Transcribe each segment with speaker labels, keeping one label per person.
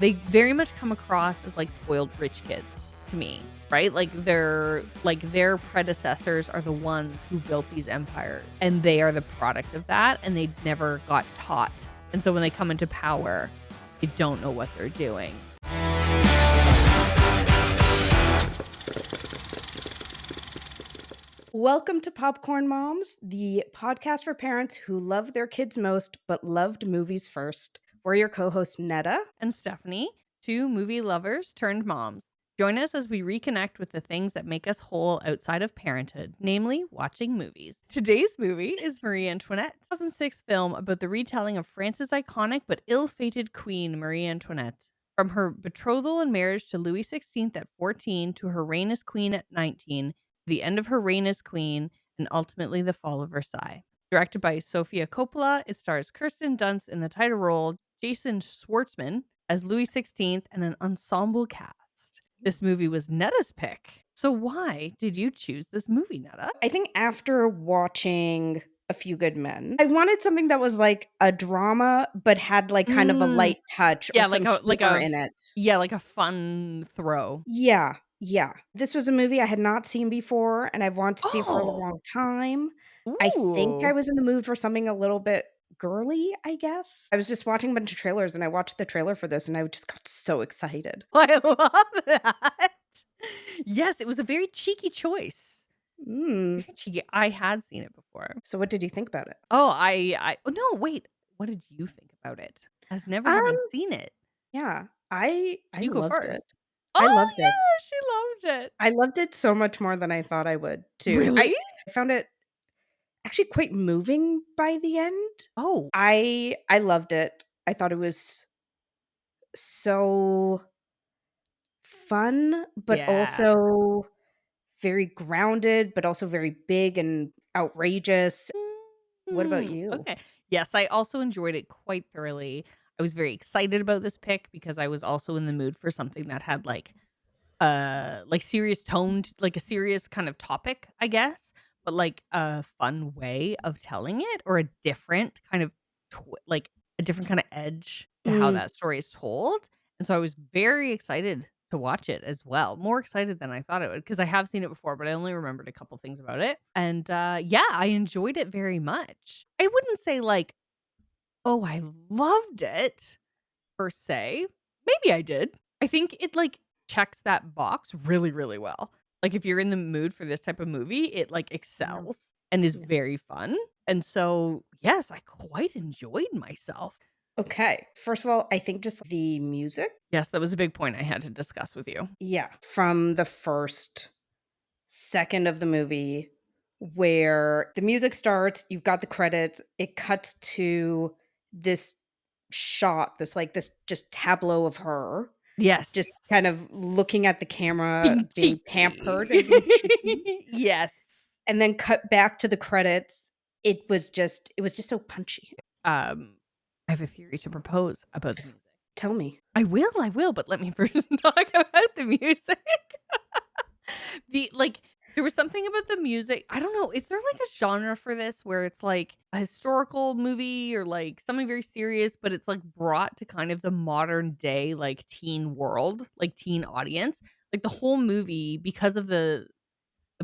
Speaker 1: They very much come across as, like, spoiled rich kids to me, right? Their predecessors are the ones who built these empires, and they are the product of that, and they never got taught. And so when they come into power, they don't know what they're doing.
Speaker 2: Welcome to Popcorn Moms, the podcast for parents who love their kids most but loved movies first. We're your co-hosts Netta
Speaker 1: And Stephanie, two movie lovers turned moms. Join us as we reconnect with the things that make us whole outside of parenthood, namely watching movies. Today's movie is Marie Antoinette, 2006 film about the retelling of France's iconic but ill-fated queen, Marie Antoinette. From her betrothal and marriage to Louis XVI at 14 to her reign as queen at 19, the end of her reign as queen, and ultimately the fall of Versailles. Directed by Sofia Coppola, it stars Kirsten Dunst in the title role, Jason Schwartzman as Louis XVI, and an ensemble cast. This movie was Netta's pick. So why did you choose this movie, Netta?
Speaker 2: I think after watching A Few Good Men, I wanted something that was like a drama but had like kind of a light touch or
Speaker 1: Yeah,
Speaker 2: some humor in it.
Speaker 1: like a fun throw.
Speaker 2: Yeah. This was a movie I had not seen before and I've wanted to see it for a
Speaker 1: Oh,
Speaker 2: long time. I think I
Speaker 1: ooh.
Speaker 2: was in the mood for something a little bit girly, I guess. I was just watching a bunch of trailers and I watched the trailer for this and I just got so excited.
Speaker 1: I love that. Yes, it was a very cheeky choice.
Speaker 2: Mm.
Speaker 1: Very cheeky. I had seen it before.
Speaker 2: So what did you think about it?
Speaker 1: Oh, oh, no, wait. What did you think about it? As never having
Speaker 2: Um,
Speaker 1: seen it.
Speaker 2: yeah, I
Speaker 1: You go
Speaker 2: loved
Speaker 1: first.
Speaker 2: it. I
Speaker 1: Oh,
Speaker 2: loved it.
Speaker 1: yeah, she loved it.
Speaker 2: I loved it so much more than I thought I would too.
Speaker 1: Really?
Speaker 2: I found it actually quite moving by the end.
Speaker 1: Oh,
Speaker 2: I loved it. I thought it was so fun, but
Speaker 1: yeah.
Speaker 2: also very grounded, but also very big and outrageous. What about you?
Speaker 1: Okay. Yes, I also enjoyed it quite thoroughly. I was very excited about this pick because I was also in the mood for something that had like serious toned, like a serious kind of topic, I guess, but like a fun way of telling it or a different kind of like a different kind of edge to how
Speaker 2: Mm,
Speaker 1: that story is told. And so I was very excited to watch it as well. More excited than I thought it would because I have seen it before, but I only remembered a couple things about it. And yeah, I enjoyed it very much. I wouldn't say like, oh, I loved it per se. Maybe I did. I think it, like, checks that box really, really well. Like, if you're in the mood for this type of movie, it, like,
Speaker 2: yeah,
Speaker 1: excels and is
Speaker 2: yeah.
Speaker 1: very fun. And so, yes, I quite enjoyed myself.
Speaker 2: Okay. First of all, I think just the music.
Speaker 1: Yes, that was a big point I had to discuss with you.
Speaker 2: Yeah, from the first second of the movie where the music starts, you've got the credits, it cuts to this shot, this just tableau of her, just kind
Speaker 1: Yes.
Speaker 2: of looking at the camera,
Speaker 1: Being
Speaker 2: being pampered
Speaker 1: cheeky.
Speaker 2: and being cheeky,
Speaker 1: Yes.
Speaker 2: and then cut back to the credits. It was just so punchy.
Speaker 1: I have a theory to propose about the music.
Speaker 2: Tell me.
Speaker 1: I will, but let me first talk about the music. There was something about the music. I don't know. Is there like a genre for this where it's like a historical movie or like something very serious, but it's like brought to kind of the modern day, like teen world, like teen audience? Like the whole movie, because of the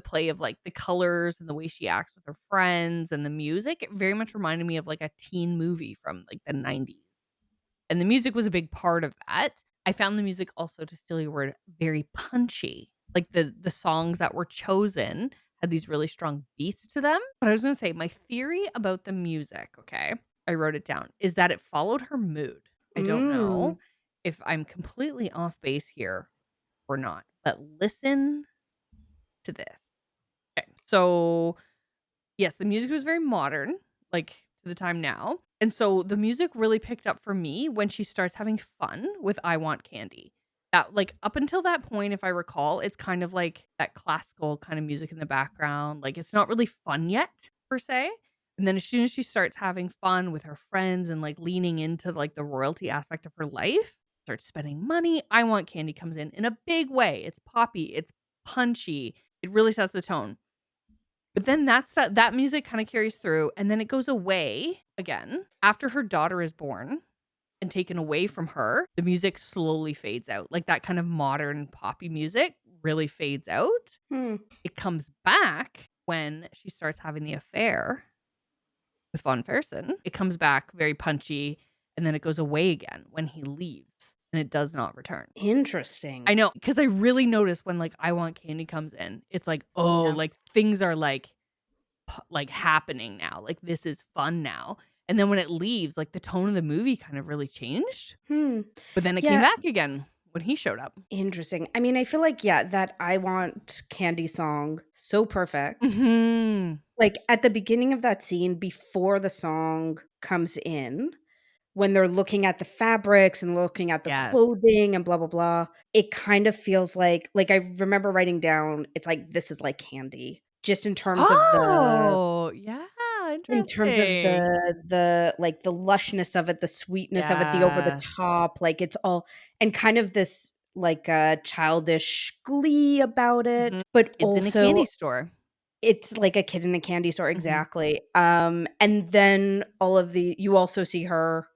Speaker 1: play of like the colors and the way she acts with her friends and the music, it very much reminded me of like a teen movie from like the 90s. And the music was a big part of that. I found the music also, to steal your word, very punchy. Like the songs that were chosen had these really strong beats to them. But I was gonna say, my theory about the music, okay, I wrote it down, is that it followed her mood. I don't
Speaker 2: Mm.
Speaker 1: know if I'm completely off base here or not, but listen to this. Okay, so yes, the music was very modern, like, to the time now, and so the music really picked up for me when she starts having fun with "I Want Candy." That like, up until that point, if I recall, it's kind of like that classical kind of music in the background, like, it's not really fun yet, per se, and then as soon as she starts having fun with her friends and, like, leaning into, like, the royalty aspect of her life, starts spending money, "I Want Candy" comes in a big way. It's poppy, it's punchy, it really sets the tone. But then that music kinda carries through, and then it goes away again after her daughter is born, and taken away from her, the music slowly fades out. Like, that kind of modern poppy music really fades out.
Speaker 2: Hmm.
Speaker 1: It comes back when she starts having the affair with Von Fersen. It comes back very punchy, and then it goes away again when he leaves, and it does not return.
Speaker 2: Interesting.
Speaker 1: I know, because I really notice when, like, I Want Candy comes in, it's like, oh,
Speaker 2: Yeah.
Speaker 1: like, things are, like, happening now, like, this is fun now, and then when it leaves, like, the tone of the movie kind of really changed,
Speaker 2: Hmm.
Speaker 1: but then it came
Speaker 2: Yeah,
Speaker 1: back again when he showed up.
Speaker 2: interesting. I mean, I feel like, yeah, that "I Want Candy" song, so perfect.
Speaker 1: Mhm.
Speaker 2: Like, at the beginning of that scene, before the song comes in, when they're looking at the fabrics and looking at the
Speaker 1: Yes.
Speaker 2: clothing and blah, blah, blah, it kind of feels like, I remember writing down, it's like, "This is like candy." Just
Speaker 1: Oh, yeah,
Speaker 2: in terms of
Speaker 1: interesting.
Speaker 2: like, the lushness of it, the sweetness of it, the over the
Speaker 1: Yes.
Speaker 2: top, like, it's all and kind of this, like, childish glee about
Speaker 1: Mhm.
Speaker 2: it, but
Speaker 1: Kids in a
Speaker 2: also
Speaker 1: candy store.
Speaker 2: it's like a kid in a candy store,
Speaker 1: Mhm.
Speaker 2: exactly, and then all of the you also see her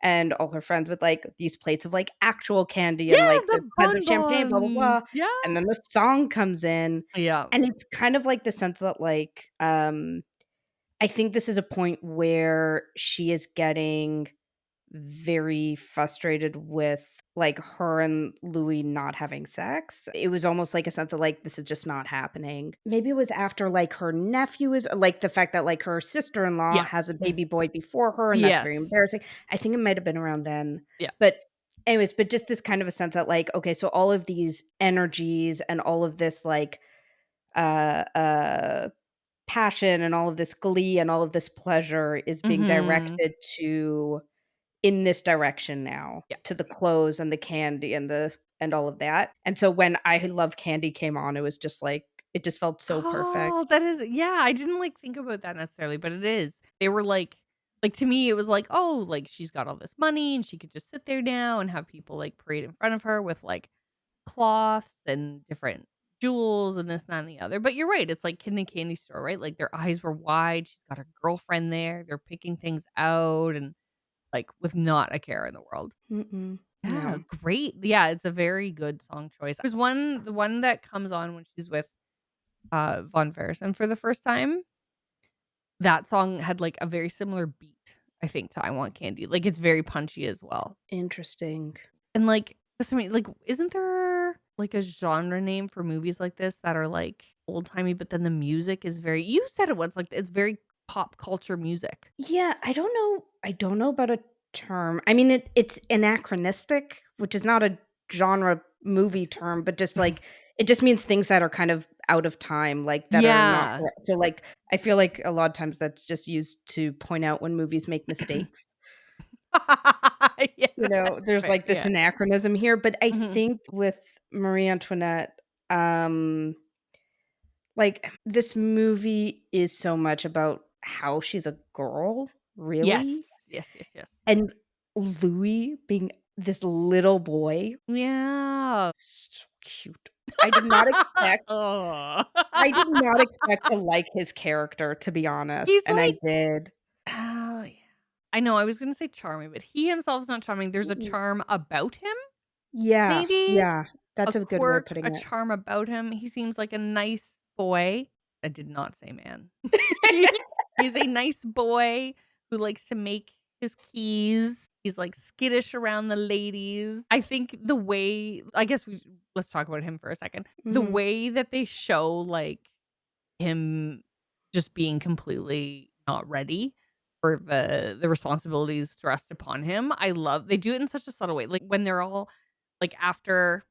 Speaker 2: and all her friends with, like, these plates of, like, actual candy and,
Speaker 1: Yeah,
Speaker 2: like, the
Speaker 1: the
Speaker 2: tons of champagne, blah, blah,
Speaker 1: bonbons.
Speaker 2: blah,
Speaker 1: Yeah.
Speaker 2: and then the song comes in,
Speaker 1: Yeah.
Speaker 2: and it's kind of like the sense that, like, I think this is a point where she is getting very frustrated with, like, her and Louis not having sex. It was almost like a sense of, like, this is just not happening. Maybe it was after, like, her nephew is like, the fact that, like, her sister-in-law
Speaker 1: Yeah.
Speaker 2: has a baby boy before her, and that's very
Speaker 1: Yes.
Speaker 2: embarrassing. I think it might have been around then.
Speaker 1: Yeah.
Speaker 2: But anyways, but just this kind of a sense that, like, okay, so all of these energies and all of this, like, uh, uh passion and all of this glee and all of this pleasure is being
Speaker 1: Mhm.
Speaker 2: directed to in this direction now,
Speaker 1: Yeah.
Speaker 2: to the clothes and the candy and all of that, and so when I Love Candy came on, it was just like it just felt so perfect.
Speaker 1: Oh, that is yeah, I didn't, like, think about that necessarily, but it is. They were like, to me, it was like, "Oh, like, she's got all this money, and she could just sit there now and have people, like, parade in front of her with, like, cloths and different jewels and this, that, and the other." But you're right, it's like kid in a candy store, right? Like, their eyes were wide, she's got her girlfriend there, they're picking things out and, like, with not a care in the world.
Speaker 2: Mm-mm.
Speaker 1: Yeah,
Speaker 2: No.
Speaker 1: great. Yeah, it's a very good song choice. There's the one that comes on when she's with, Von Fersen for the first time. That song had, like, a very similar beat, I think, to I Want Candy. Like, it's very punchy as well.
Speaker 2: Interesting.
Speaker 1: And, like, that's what I mean, like, isn't there, like, a genre name for movies like this that are, like, old-timey, but then the music is very you said it once, like, it's very pop culture music.
Speaker 2: Yeah, I don't know about a term. I mean, it's anachronistic, which is not a genre movie term, but just, like, it just means things that are kind of out of time, like, that are not
Speaker 1: Yeah.
Speaker 2: so, like, I feel like a lot of times that's just used to point out when movies make mistakes.
Speaker 1: Yeah,
Speaker 2: You know,
Speaker 1: that's
Speaker 2: there's,
Speaker 1: fair,
Speaker 2: like, this
Speaker 1: yeah.
Speaker 2: anachronism here, but I
Speaker 1: Mhm.
Speaker 2: think with Marie Antoinette, like, this movie is so much about how she's a girl, really,
Speaker 1: Yes. Yes, yes, yes.
Speaker 2: and Louis being this little boy,
Speaker 1: Yeah.
Speaker 2: so cute. I did not expect
Speaker 1: Oh.
Speaker 2: I did not expect to like his character, to be honest,
Speaker 1: He's
Speaker 2: and I
Speaker 1: like
Speaker 2: did.
Speaker 1: oh, yeah. I know, I was gonna say charming, but he himself is not charming. There's a
Speaker 2: Mm.
Speaker 1: charm about him,
Speaker 2: Yeah,
Speaker 1: maybe?
Speaker 2: yeah,
Speaker 1: A
Speaker 2: that's a good way of
Speaker 1: quirk,
Speaker 2: putting
Speaker 1: a
Speaker 2: it.
Speaker 1: charm about him. He seems like a nice boy. I did not say man. He's a nice boy who likes to make his keys. He's, like, skittish around the ladies. I think the way I guess we let's talk about him for a second. The
Speaker 2: Mhm.
Speaker 1: way that they show, like, him just being completely not ready for the responsibilities thrust upon him, I love they do it in such a subtle way. Like, when they're all like, after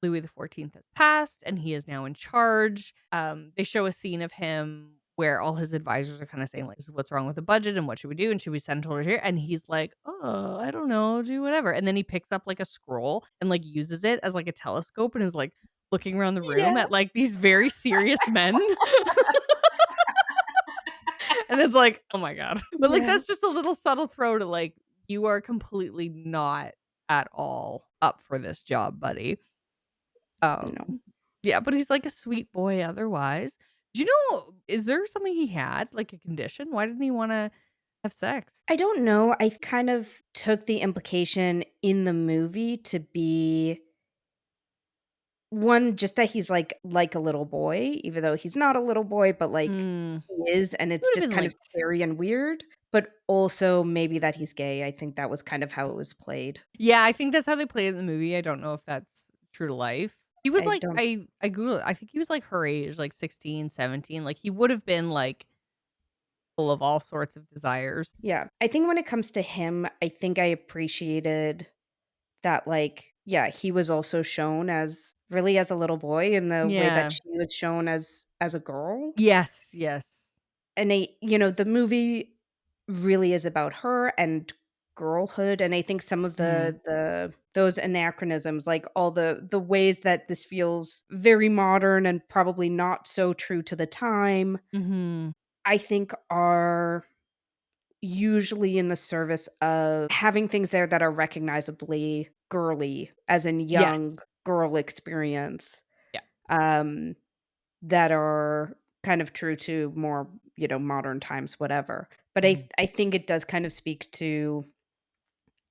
Speaker 1: Louis XIV has passed and he is now in charge. They show a scene of him where all his advisors are kind of saying, like, "This is what's wrong with the budget and what should we do? And should we send soldiers here?" And he's like, "Oh, I don't know, do whatever." And then he picks up like a scroll and like uses it as like a telescope and is like looking around the room
Speaker 2: Yeah.
Speaker 1: at like these very serious men. And it's like, oh my God. But like
Speaker 2: Yeah.
Speaker 1: that's just a little subtle throw to like, you are completely not at all up for this job, buddy.
Speaker 2: No.
Speaker 1: Yeah, but he's like a sweet boy otherwise. Do you know is there something he had, like a condition? Why didn't he wanna Have sex.
Speaker 2: I don't know, I kind of took the implication in the movie to be, one, just that he's like a little boy, even though he's not a little boy, but, like,
Speaker 1: Mm.
Speaker 2: he is, and
Speaker 1: It
Speaker 2: it's
Speaker 1: would've
Speaker 2: just
Speaker 1: been
Speaker 2: kind of
Speaker 1: like
Speaker 2: scary and weird, but also maybe that he's gay. I think that was kind of how it was played.
Speaker 1: yeah, I think that's how they play it in the movie. I don't know if that's true to life. He was
Speaker 2: I
Speaker 1: like
Speaker 2: don't
Speaker 1: I Googled it, I think he was like her age, like 16, 17. Like, he would've been, like, full of all sorts of desires.
Speaker 2: Yeah, I think when it comes to him, I think I appreciated that, like, yeah, he was also shown as really as a little boy in the way that
Speaker 1: Yeah.
Speaker 2: she was shown as a girl,
Speaker 1: Yes, yes.
Speaker 2: and the movie really is about her and girlhood, and I think some of
Speaker 1: Mhm.
Speaker 2: the those anachronisms, like, all the ways that this feels very modern and probably not so true to the time,
Speaker 1: Mhm.
Speaker 2: I think are usually in the service of having things there that are recognizably girly, as in young
Speaker 1: Yes.
Speaker 2: girl experience,
Speaker 1: Yeah.
Speaker 2: um, that are kind of true to more, modern times, whatever. But
Speaker 1: Mhm.
Speaker 2: I think it does kind of speak to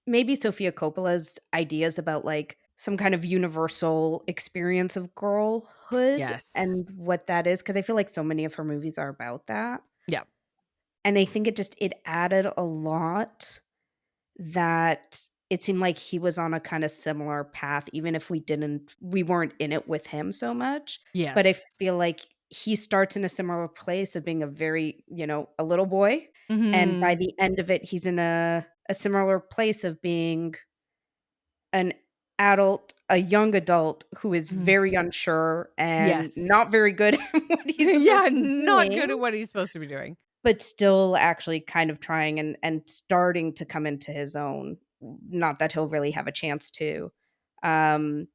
Speaker 2: maybe Sofia Coppola's ideas about, like, some kind of universal experience of girlhood
Speaker 1: Yes.
Speaker 2: and what that is, because I feel like so many of her movies are about that.
Speaker 1: Yeah.
Speaker 2: And I think it added a lot that it seemed like he was on a kinda similar path, even if we weren't in it with him so much, but I
Speaker 1: Yes.
Speaker 2: feel like he starts in a similar place of being a little boy, and by
Speaker 1: Mhm.
Speaker 2: the end of it, he's in a similar place of being an a young adult who is
Speaker 1: Mhm.
Speaker 2: very unsure and not
Speaker 1: Yes.
Speaker 2: very good at what he's supposed
Speaker 1: Yeah,
Speaker 2: to be
Speaker 1: not good
Speaker 2: doing.
Speaker 1: at what he's supposed to be doing.
Speaker 2: But still actually kind of trying and starting to come into his own, not that he'll really have a chance to. Um,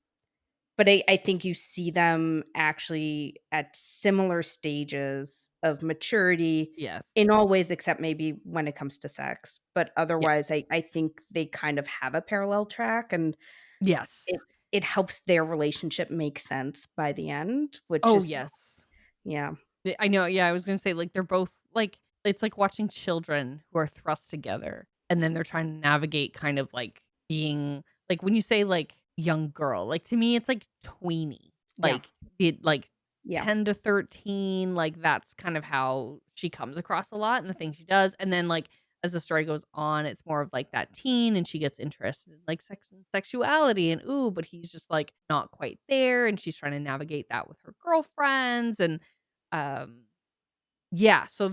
Speaker 2: but I think you see them actually at similar stages of maturity
Speaker 1: Yes.
Speaker 2: in all ways except maybe when it comes to sex, but
Speaker 1: Yeah.
Speaker 2: otherwise, I think they kind of have a parallel track, and it
Speaker 1: Yes.
Speaker 2: it helps their relationship make sense by the end, which
Speaker 1: Oh,
Speaker 2: is
Speaker 1: yes.
Speaker 2: yeah.
Speaker 1: I know, yeah, I was gonna say, like, they're both like it's like watching children who are thrust together, and then they're trying to navigate kind of, like, being like, when you say, like, young girl, like, to me, it's, like, tweeny,
Speaker 2: Yeah.
Speaker 1: like, it like,
Speaker 2: Yeah.
Speaker 1: 10 to 13, like, that's kind of how she comes across a lot and the things she does, and then, like, as the story goes on, it's more of, like, that teen, and she gets interested in, like, sex and sexuality, and, ooh, but he's just, like, not quite there, and she's trying to navigate that with her girlfriends, and um, yeah, so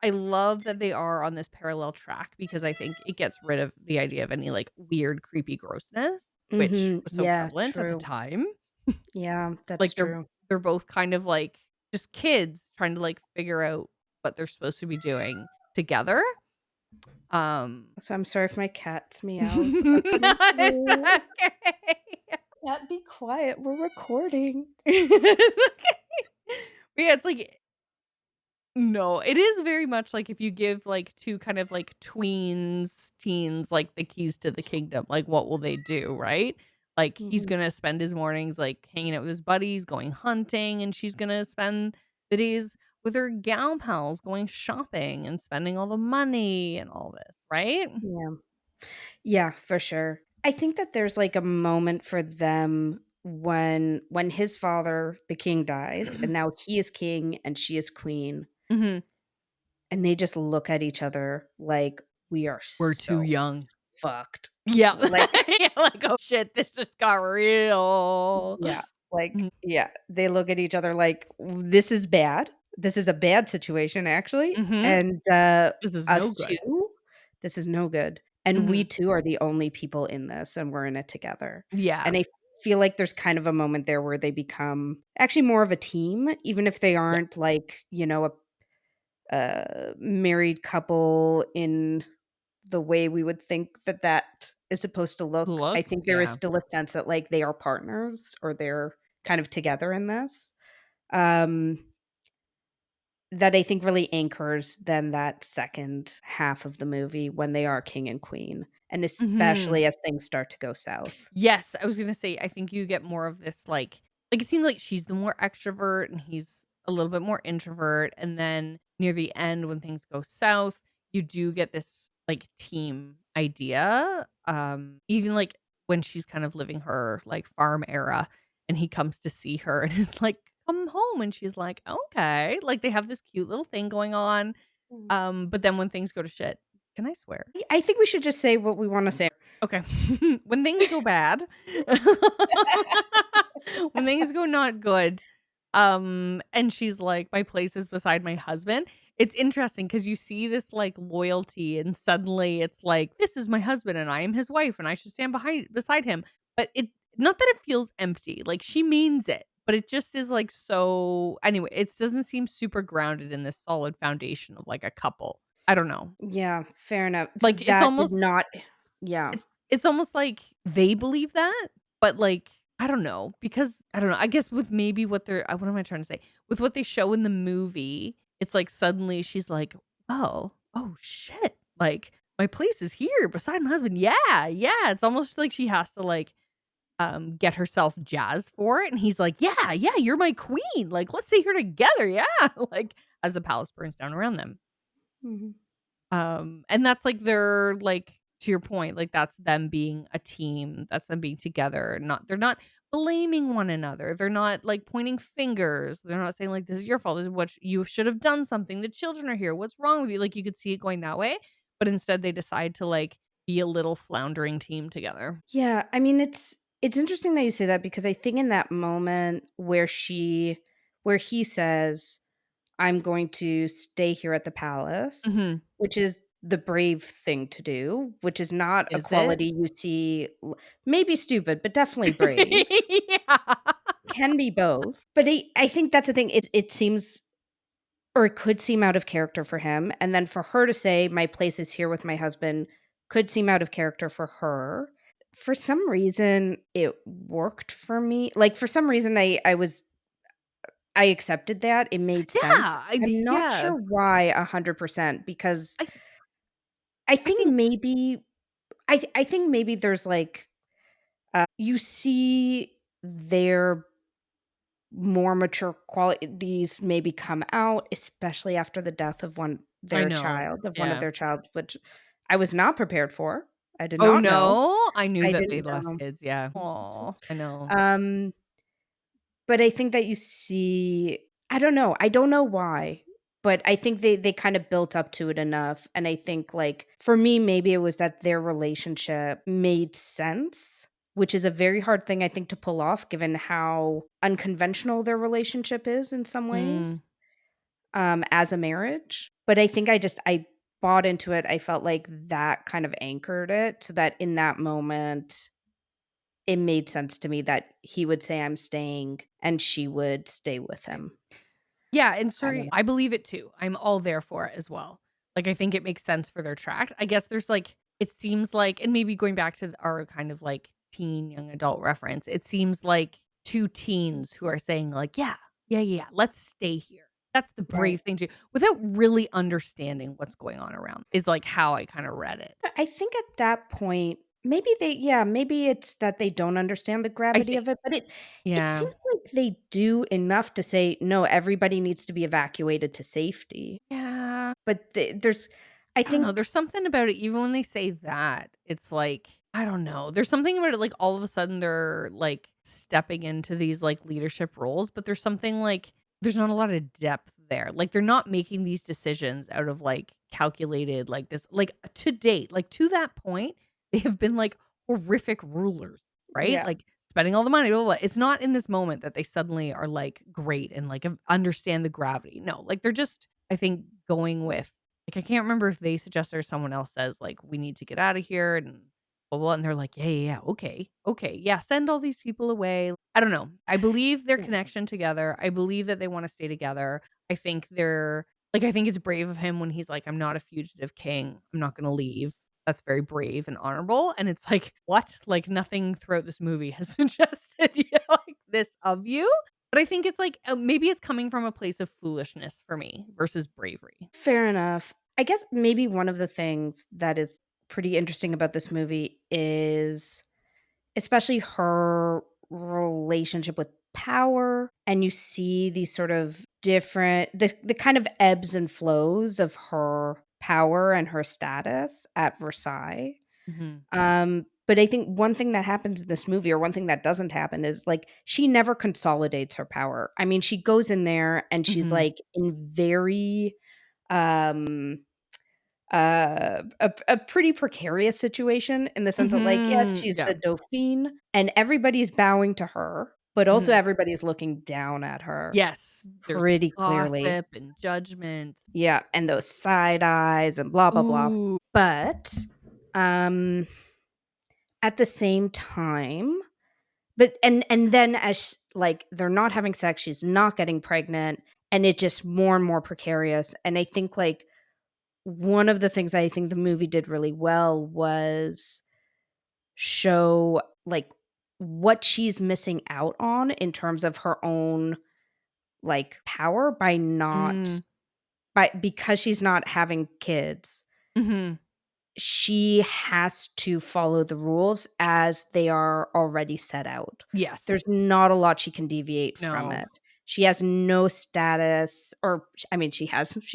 Speaker 1: I love that they are on this parallel track because I think it gets rid of the idea of any, like, weird, creepy grossness, which
Speaker 2: Mhm.
Speaker 1: was so
Speaker 2: Yeah,
Speaker 1: prevalent at the
Speaker 2: true.
Speaker 1: time.
Speaker 2: Yeah, that's
Speaker 1: Like,
Speaker 2: true.
Speaker 1: they're both kind of, like, just kids trying to, like, figure out what they're supposed to be doing together. Um
Speaker 2: So I'm sorry if my cat's meows are
Speaker 1: No,
Speaker 2: coming
Speaker 1: it's
Speaker 2: through.
Speaker 1: okay.
Speaker 2: Cat, be quiet, we're recording.
Speaker 1: It's okay. But yeah, it's like no, it is very much like if you give, like, 2 kind of, like, teens, like, the keys to the kingdom, like, what will they do, right? Like, he's
Speaker 2: Mhm.
Speaker 1: gonna spend his mornings, like, hanging out with his buddies, going hunting, and she's gonna spend the days with her gal pals going shopping and spending all the money and all this, right?
Speaker 2: Yeah. Yeah, for sure. I think that there's, like, a moment for them when his father, the king, dies, and now he is king and she is queen,
Speaker 1: Mhm.
Speaker 2: and they just look at each other like, "We are
Speaker 1: We're too
Speaker 2: so
Speaker 1: young.
Speaker 2: fucked."
Speaker 1: Yeah.
Speaker 2: Like
Speaker 1: Yeah, like, "Oh, shit, this just got real."
Speaker 2: yeah, like
Speaker 1: Mhm.
Speaker 2: yeah, they look at each other like, "This is bad. This is a bad situation, actually,
Speaker 1: Mhm.
Speaker 2: and,
Speaker 1: This is no
Speaker 2: us
Speaker 1: good.
Speaker 2: too? This is no good, and we
Speaker 1: Mhm.
Speaker 2: too are the only people in this, and we're in it together."
Speaker 1: Yeah.
Speaker 2: And I feel like there's kind of a moment there where they become actually more of a team, even if they
Speaker 1: Yeah.
Speaker 2: aren't like, a married couple in the way we would think that that is supposed to look. I
Speaker 1: Looks,
Speaker 2: think there is
Speaker 1: yeah.
Speaker 2: still a sense that, like, they are partners or they're kind of together in this, um, that I think really anchors then that second half of the movie when they are king and queen, and
Speaker 1: Mhm.
Speaker 2: especially as things start to go south.
Speaker 1: Yes, I was gonna say, I think you get more of this, it seemed like she's the more extrovert and he's a little bit more introvert, and then near the end when things go south, you do get this, like, team idea, even, like, when she's kind of living her, like, farm era, and he comes to see her and is like, "Come home," and she's like, "Okay." Like, they have this cute little thing going on,
Speaker 2: Mm.
Speaker 1: but then when things go to shit, can I swear?
Speaker 2: I think we should just say what we wanna say.
Speaker 1: Okay. When things go bad, when things go not good, and she's like, "My place is beside my husband." It's interesting because you see this, like, loyalty, and suddenly it's like, "This is my husband, and I am his wife, and I should stand behind beside him." But it not that it feels empty, like, she means it, but it just is, like, so anyway, it doesn't seem super grounded in this solid foundation of, like, a couple. I don't know.
Speaker 2: Yeah, fair enough. So
Speaker 1: Like, it's
Speaker 2: that did
Speaker 1: almost
Speaker 2: not yeah.
Speaker 1: it's almost like they believe that, but, like, I don't know, because I don't know, I guess with maybe what they're what am I trying to say? With what they show in the movie, it's like suddenly she's like, oh shit, like, my place is here beside my husband. Yeah, yeah." It's almost like she has to, like, get herself jazzed for it, and he's like, "Yeah, yeah, you're my queen, like, let's stay here together, yeah," like, as the palace burns down around them.
Speaker 2: Mhm.
Speaker 1: And that's like their like to your point, like that's them being a team, that's them being together, not they're not blaming one another. They're not like pointing fingers. They're not saying like this is your fault. This is what you should have done something. The children are here. What's wrong with you? Like you could see it going that way, but instead they decide to like be a little floundering team together.
Speaker 2: Yeah, I mean, it's interesting that you say that because I think in that moment where he says, "I'm going to stay here at the palace,"
Speaker 1: Mhm.
Speaker 2: which is the brave thing to do, which is not a
Speaker 1: Is it?
Speaker 2: quality you see maybe stupid, but definitely brave.
Speaker 1: Yeah.
Speaker 2: Can be both. But I think that's the thing. It seems or it could seem out of character for him, and then for her to say, "My place is here with my husband," could seem out of character for her. For some reason, it worked for me. Like, for some reason, I accepted that, it made
Speaker 1: Yeah.
Speaker 2: sense. I'm not
Speaker 1: Yeah.
Speaker 2: sure why 100% because
Speaker 1: I
Speaker 2: I
Speaker 1: I
Speaker 2: think
Speaker 1: think
Speaker 2: maybe I think maybe there's, like, you see their more mature qualities maybe come out, especially after the death of
Speaker 1: I know.
Speaker 2: one of
Speaker 1: Yeah.
Speaker 2: their child, which I was not prepared for. I did
Speaker 1: Oh,
Speaker 2: not know.
Speaker 1: no? I knew
Speaker 2: I
Speaker 1: that
Speaker 2: didn't
Speaker 1: they'd lost
Speaker 2: know.
Speaker 1: kids, yeah. Aw, I know.
Speaker 2: Um, but I think that you see I don't know why, but I think they kinda built up to it enough, and I think, like, for me, maybe it was that their relationship made sense, which is a very hard thing, I think, to pull off given how unconventional their relationship is in some
Speaker 1: Mm,
Speaker 2: ways, as a marriage. But I think I bought into it, I felt like that kind of anchored it so that in that moment it made sense to me that he would say, "I'm staying," and she would stay with
Speaker 1: right.
Speaker 2: him.
Speaker 1: Yeah, and
Speaker 2: I don't
Speaker 1: sorry,
Speaker 2: know.
Speaker 1: I believe it too. I'm all there for it as well. Like, I think it makes sense for their tract. I guess there's, like it seems like and maybe going back to our kind of, like, teen, young adult reference, it seems like 2 teens who are saying, like, "Yeah, yeah, yeah, yeah, let's stay here." That's the
Speaker 2: Right.
Speaker 1: brave thing to do without really understanding what's going on around, is, like, how I kinda read it.
Speaker 2: But I think at that point, maybe it's that they don't understand the
Speaker 1: I
Speaker 2: gravity
Speaker 1: think
Speaker 2: of it, but it
Speaker 1: yeah.
Speaker 2: seems like they do enough to say, "No, everybody needs to be evacuated to safety."
Speaker 1: Yeah.
Speaker 2: But there's I
Speaker 1: I don't know,
Speaker 2: think
Speaker 1: there's something about it, even when they say that, it's like, I don't know, there's something about it, like, all of a sudden they're, like, stepping into these, like, leadership roles, but there's something, like there's not a lot of depth there, like, they're not making these decisions out of, like, calculated, like, this like, to date, like, to that point, they have been, like, horrific rulers, right?
Speaker 2: yeah.
Speaker 1: Like, spending all the money, blah, blah, blah. It's not in this moment that they suddenly are, like, great and, like, understand the gravity, no, like, they're just, I think, going with like, I can't remember if they suggest or someone else says, like, "We need to get out of here," and blah, blah, and they're like, "Yeah, yeah, yeah, okay, okay, yeah, send all these people away." I don't know. I believe their
Speaker 2: Yeah.
Speaker 1: connection together. I believe that they wanna stay together. I think they're like, I think it's brave of him when he's like, "I'm not a fugitive king. I'm not gonna leave." That's very brave and honorable, and it's like, "What?" Like, nothing throughout this movie has suggested, like, this of you, but I think it's like, maybe it's coming from a place of foolishness for me versus bravery.
Speaker 2: Fair enough. I guess maybe one of the things that is pretty interesting about this movie is especially her relationship with power, and you see these sort of different the kind of ebbs and flows of her power and her status at Versailles.
Speaker 1: Mhm.
Speaker 2: But I think one thing that happens in this movie, or one thing that doesn't happen, is, like, she never consolidates her power. I mean, she goes in there and she's,
Speaker 1: Mhm.
Speaker 2: like, in very, um, a pretty precarious situation in the sense that, like, yes,
Speaker 1: Mhm.
Speaker 2: she's
Speaker 1: Yeah.
Speaker 2: the Dauphine and everybody's bowing to her, but also
Speaker 1: Mhm.
Speaker 2: everybody's looking down at her
Speaker 1: Yes. There's
Speaker 2: pretty clearly.
Speaker 1: gossip and judgment.
Speaker 2: Yeah, and those side eyes and blah, blah, blah.
Speaker 1: Ooh.
Speaker 2: But, um, at the same time, and then as like, they're not having sex, she's not getting pregnant, and it just more and more precarious, and I think, like, one of the things I think the movie did really well was show, like, what she's missing out on in terms of her own, like, power
Speaker 1: Mm.
Speaker 2: by because she's not having kids.
Speaker 1: Mhm.
Speaker 2: She has to follow the rules as they are already set out.
Speaker 1: Yes.
Speaker 2: There's not a lot she can deviate from
Speaker 1: No.
Speaker 2: it. She has no status, or I mean, she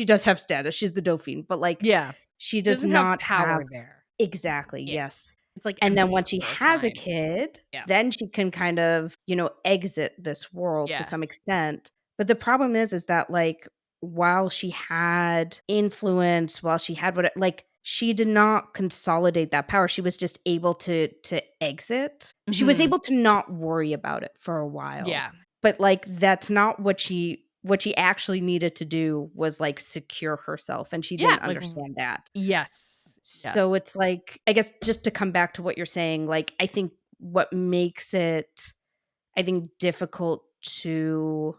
Speaker 2: does have status, she's the Dauphine, but, like,
Speaker 1: Yeah.
Speaker 2: she
Speaker 1: She
Speaker 2: does
Speaker 1: doesn't have
Speaker 2: not have.
Speaker 1: power there.
Speaker 2: Exactly,
Speaker 1: Yeah.
Speaker 2: yes.
Speaker 1: It's, like,
Speaker 2: And then
Speaker 1: empty
Speaker 2: when she
Speaker 1: for a
Speaker 2: has a
Speaker 1: time.
Speaker 2: kid,
Speaker 1: Yeah.
Speaker 2: then she can kind of, exit this world to
Speaker 1: Yes.
Speaker 2: some extent. But the problem is that, like, while she had influence, while she had like, she did not consolidate that power. She was just able to exit. She was
Speaker 1: Mhm.
Speaker 2: able to not worry about it for a while.
Speaker 1: Yeah.
Speaker 2: But, like, that's not what she actually needed to do was, like, secure herself, and she
Speaker 1: Yeah,
Speaker 2: didn't
Speaker 1: like
Speaker 2: understand that.
Speaker 1: yes.
Speaker 2: So
Speaker 1: Yes.
Speaker 2: it's like, I guess just to come back to what you're saying, like, I think what makes it, I think, difficult to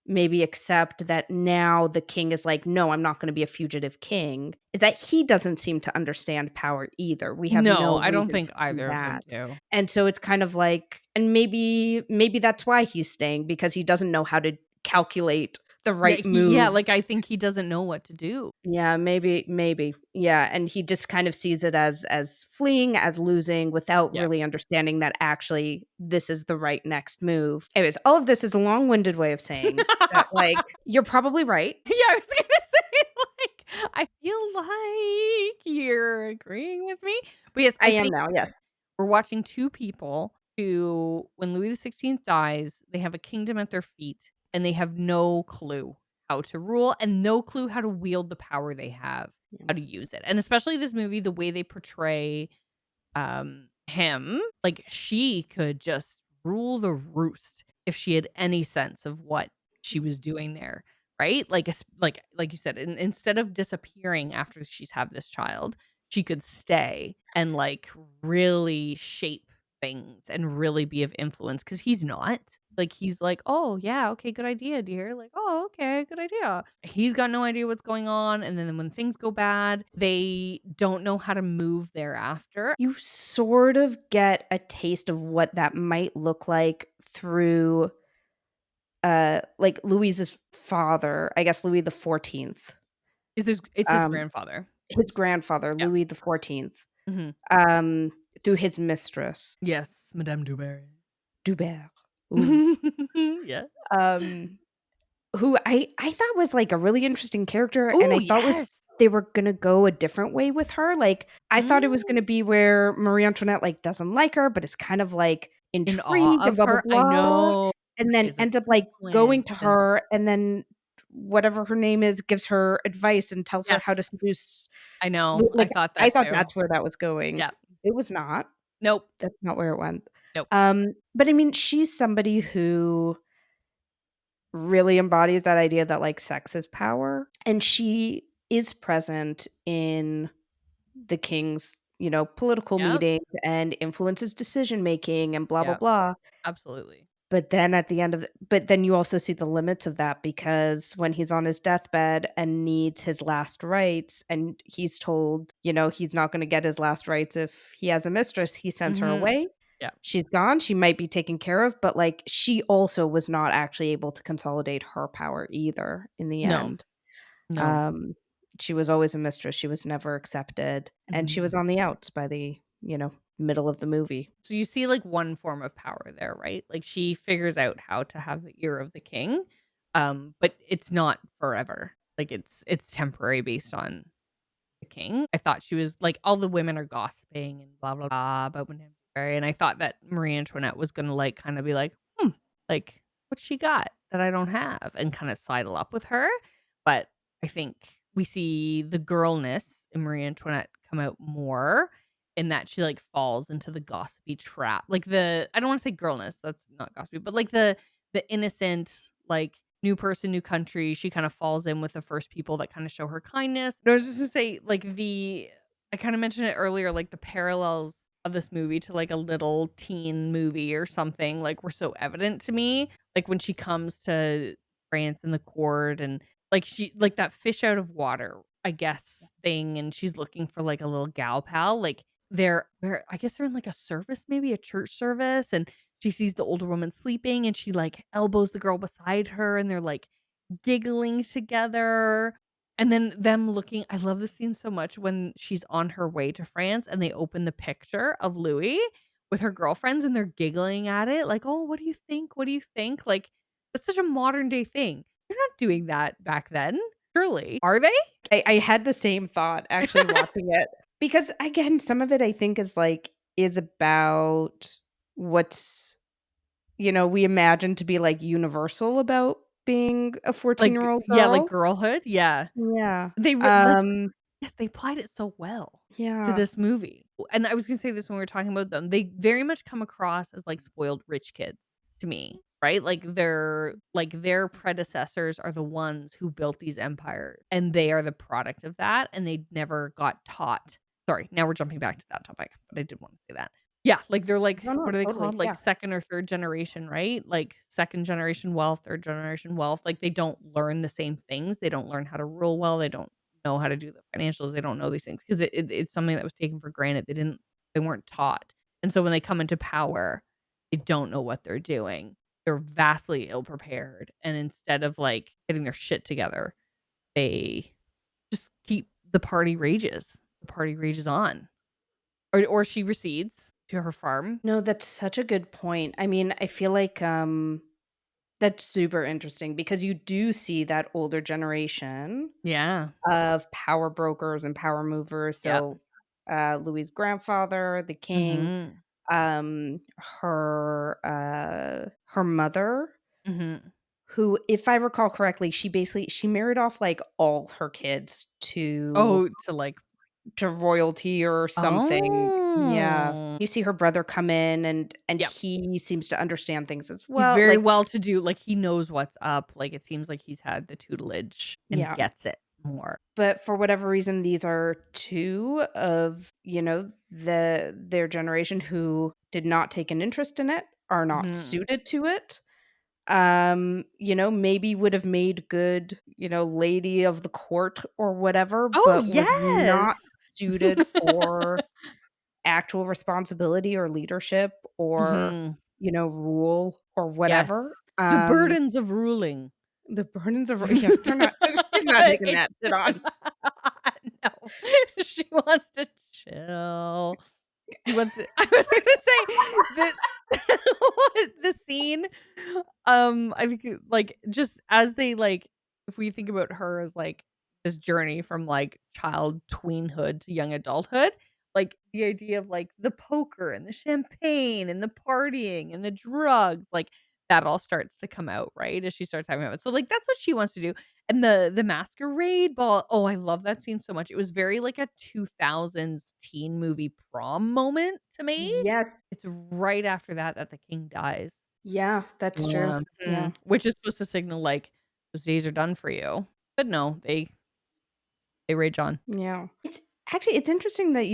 Speaker 2: maybe accept that now the king is like, "No, I'm not gonna be a fugitive king," is that he doesn't seem to understand power either. We have
Speaker 1: No,
Speaker 2: no
Speaker 1: I don't
Speaker 2: reason
Speaker 1: think
Speaker 2: to see
Speaker 1: either of them
Speaker 2: that.
Speaker 1: do.
Speaker 2: And so it's kind of like, and maybe that's why he's staying, because he doesn't know how to calculate the
Speaker 1: Yeah,
Speaker 2: right
Speaker 1: yeah,
Speaker 2: move.
Speaker 1: like, I think he doesn't know what to do.
Speaker 2: Yeah, maybe. Yeah, and he just kind of sees it as fleeing, as losing, without
Speaker 1: Yeah.
Speaker 2: really understanding that actually this is the right next move. Anyways, all of this is a long-winded way of saying that, like, you're probably right.
Speaker 1: Yeah, I was gonna say, like, I feel like you're agreeing with me. But yes,
Speaker 2: I
Speaker 1: I
Speaker 2: am
Speaker 1: think
Speaker 2: now, yes.
Speaker 1: we're watching 2 people who, when Louis XVI dies, they have a kingdom at their feet, and they have no clue how to rule and no clue how to wield the power they have,
Speaker 2: Yeah.
Speaker 1: how to use it. And especially this movie, the way they portray him, like, she could just rule the roost if she had any sense of what she was doing there, right? Like, like you said, instead of disappearing after she's had this child, she could stay and, like, really shape things and really be of influence because he's not. Like, he's like, "Oh, yeah, okay, good idea, dear." Like, "Oh, okay, good idea." He's got no idea what's going on, and then when things go bad, they don't know how to move thereafter.
Speaker 2: You sort of get a taste of what that might look like through, like, Louise's father, I guess Louis XIV,
Speaker 1: It's his
Speaker 2: um,
Speaker 1: grandfather.
Speaker 2: his grandfather,
Speaker 1: Yeah.
Speaker 2: Louis XIV,
Speaker 1: Mhm.
Speaker 2: through his mistress,
Speaker 1: Yes, Madame du Barry.
Speaker 2: Dubert. Ooh.
Speaker 1: Yeah.
Speaker 2: Um Who I thought was, like, a really interesting character, and
Speaker 1: Oh,
Speaker 2: I thought was
Speaker 1: yes.
Speaker 2: they were gonna go a different way with her, like, I thought it was
Speaker 1: Mm.
Speaker 2: gonna be where Marie Antoinette, like, doesn't like her, but is kind of, like,
Speaker 1: In awe
Speaker 2: intrigued and
Speaker 1: of
Speaker 2: blah, blah,
Speaker 1: her. I
Speaker 2: blah,
Speaker 1: know.
Speaker 2: and
Speaker 1: She
Speaker 2: then
Speaker 1: has this
Speaker 2: ends up, like, going to
Speaker 1: influence and
Speaker 2: her, and then whatever her name is gives her advice and tells her how to
Speaker 1: yes,
Speaker 2: seduce
Speaker 1: I
Speaker 2: Lu
Speaker 1: know. I
Speaker 2: like,
Speaker 1: thought
Speaker 2: I
Speaker 1: that
Speaker 2: thought
Speaker 1: too.
Speaker 2: that's where that was going.
Speaker 1: Yeah.
Speaker 2: It was not.
Speaker 1: Nope.
Speaker 2: That's not where it went.
Speaker 1: Nope.
Speaker 2: But I mean, she's somebody who really embodies that idea that, like, sex is power, and she is present in the king's, political
Speaker 1: Yep.
Speaker 2: meetings and influences decision making and blah, blah,
Speaker 1: Yep.
Speaker 2: blah.
Speaker 1: Absolutely.
Speaker 2: But then at the end of but then you also see the limits of that, because when he's on his deathbed and needs his last rites, and he's told, he's not gonna get his last rites if he has a mistress, he sends her
Speaker 1: Mhm.
Speaker 2: away.
Speaker 1: Yeah.
Speaker 2: She's gone, she might be taken care of, but, like, she also was not actually able to consolidate her power either in the
Speaker 1: No.
Speaker 2: end.
Speaker 1: No.
Speaker 2: Um, she was always a mistress, she was never accepted, and she was
Speaker 1: Mhm.
Speaker 2: on the outs by the, middle of the movie.
Speaker 1: So you see, like, one form of power there, right? Like, she figures out how to have the ear of the king, but it's not forever. Like, it's temporary based on the king. I thought she was like, all the women are gossiping and blah, blah, blah about Madame Bovary, and I thought that Marie Antoinette was gonna, like, kinda be like, "Hmm, like, what's she got that I don't have?" And kinda sidle up with her, but I think we see the girlness in Marie Antoinette come out more in that she, like, falls into the gossipy trap. Like, I don't wanna say girlness, that's not gossipy, but, like, the innocent, like, new person, new country, she kinda falls in with the first people that kinda show her kindness. No, I was just gonna say, like, I kinda mentioned it earlier, like, the parallels of this movie to, like, a little teen movie or something, like, were so evident to me. Like, when she comes to France and the court and, like, she like, that fish out of water, I guess, thing, and she's looking for, like, a little gal pal, like, they're I guess they're in, like, a service, maybe a church service, and she sees the older woman sleeping, and she, like, elbows the girl beside her, and they're, like, giggling together, and then them looking I love this scene so much when she's on her way to France, and they open the picture of Louis with her girlfriends, and they're giggling at it, like, "Oh, what do you think? What do you think?" Like, that's such a modern day thing. They're not doing that back then, surely. Are they?
Speaker 2: I had the same thought actually watching it because, again, some of it I think is about what's, we imagine to be, like, universal about being a
Speaker 1: Like,
Speaker 2: fourteen-year-old
Speaker 1: yeah, like
Speaker 2: girl.
Speaker 1: girlhood? Yeah.
Speaker 2: Yeah.
Speaker 1: Like yes, they applied it so well to
Speaker 2: Yeah.
Speaker 1: this movie. And I was gonna say this when we were talking about them. They very much come across as, like, spoiled rich kids to me, right? Like, their predecessors are the ones who built these empires, and they are the product of that, and they never got taught. Sorry, now we're jumping back to that topic, but I did wanna say that. Yeah, like, they're like
Speaker 2: No, no,
Speaker 1: what are they
Speaker 2: totally,
Speaker 1: called? Like,
Speaker 2: yeah.
Speaker 1: 2nd or 3rd generation, right? Like, 2nd generation wealth, 3rd generation wealth. Like, they don't learn the same things. They don't learn how to rule well. They don't know how to do the financials. They don't know these things 'cause it's something that was taken for granted. They weren't taught. And so when they come into power, they don't know what they're doing. They're vastly ill prepared. And instead of, like, getting their shit together, they just keep the party rages. The party rages on. Or she recedes to her farm.
Speaker 2: No, that's such a good point. I mean, I feel like, that's super interesting because you do see that older generation
Speaker 1: Yeah.
Speaker 2: of power brokers and power movers.
Speaker 1: Yep.
Speaker 2: So, Louis' grandfather, the king,
Speaker 1: Mhm.
Speaker 2: her mother,
Speaker 1: Mhm.
Speaker 2: who, if I recall correctly, she married off, like, all her kids
Speaker 1: Oh, to, like
Speaker 2: to royalty or something. Yeah.
Speaker 1: oh.
Speaker 2: You see her brother come in and
Speaker 1: Yep.
Speaker 2: he seems to understand things as
Speaker 1: He's
Speaker 2: well,
Speaker 1: very
Speaker 2: like.
Speaker 1: well to do, like, he knows what's up, like, it seems like he's had the tutelage and
Speaker 2: Yeah.
Speaker 1: gets it more.
Speaker 2: But for whatever reason, these are 2 of, their generation who did not take an interest in it, are not
Speaker 1: Mhm.
Speaker 2: suited to it. Maybe would have made good, lady of the court or whatever,
Speaker 1: Oh,
Speaker 2: but was not
Speaker 1: yes!
Speaker 2: suited for actual responsibility or leadership or,
Speaker 1: Mhm.
Speaker 2: rule or whatever.
Speaker 1: Yes. The burdens of ruling.
Speaker 2: The burdens of yeah, they're not she's not taking that shit on.
Speaker 1: No. She wants to chill. She wants to I was gonna say that what the scene, I think, like, just as they, like if we think about her as, like, this journey from, like, child tweenhood to young adulthood, like, the idea of, like, the poker and the champagne and the partying and the drugs, like, that all starts to come out, right, as she starts having it. So, like, that's what she wants to do. And the masquerade ball, oh, I love that scene so much. It was very like a 2000s teen movie prom moment to me.
Speaker 2: Yes.
Speaker 1: It's right after that that the king dies.
Speaker 2: Yeah, that's true.
Speaker 1: Yeah.
Speaker 2: Yeah.
Speaker 1: Which is supposed to signal, like, those days are done for you. But no, they rage on.
Speaker 2: Yeah. It's interesting that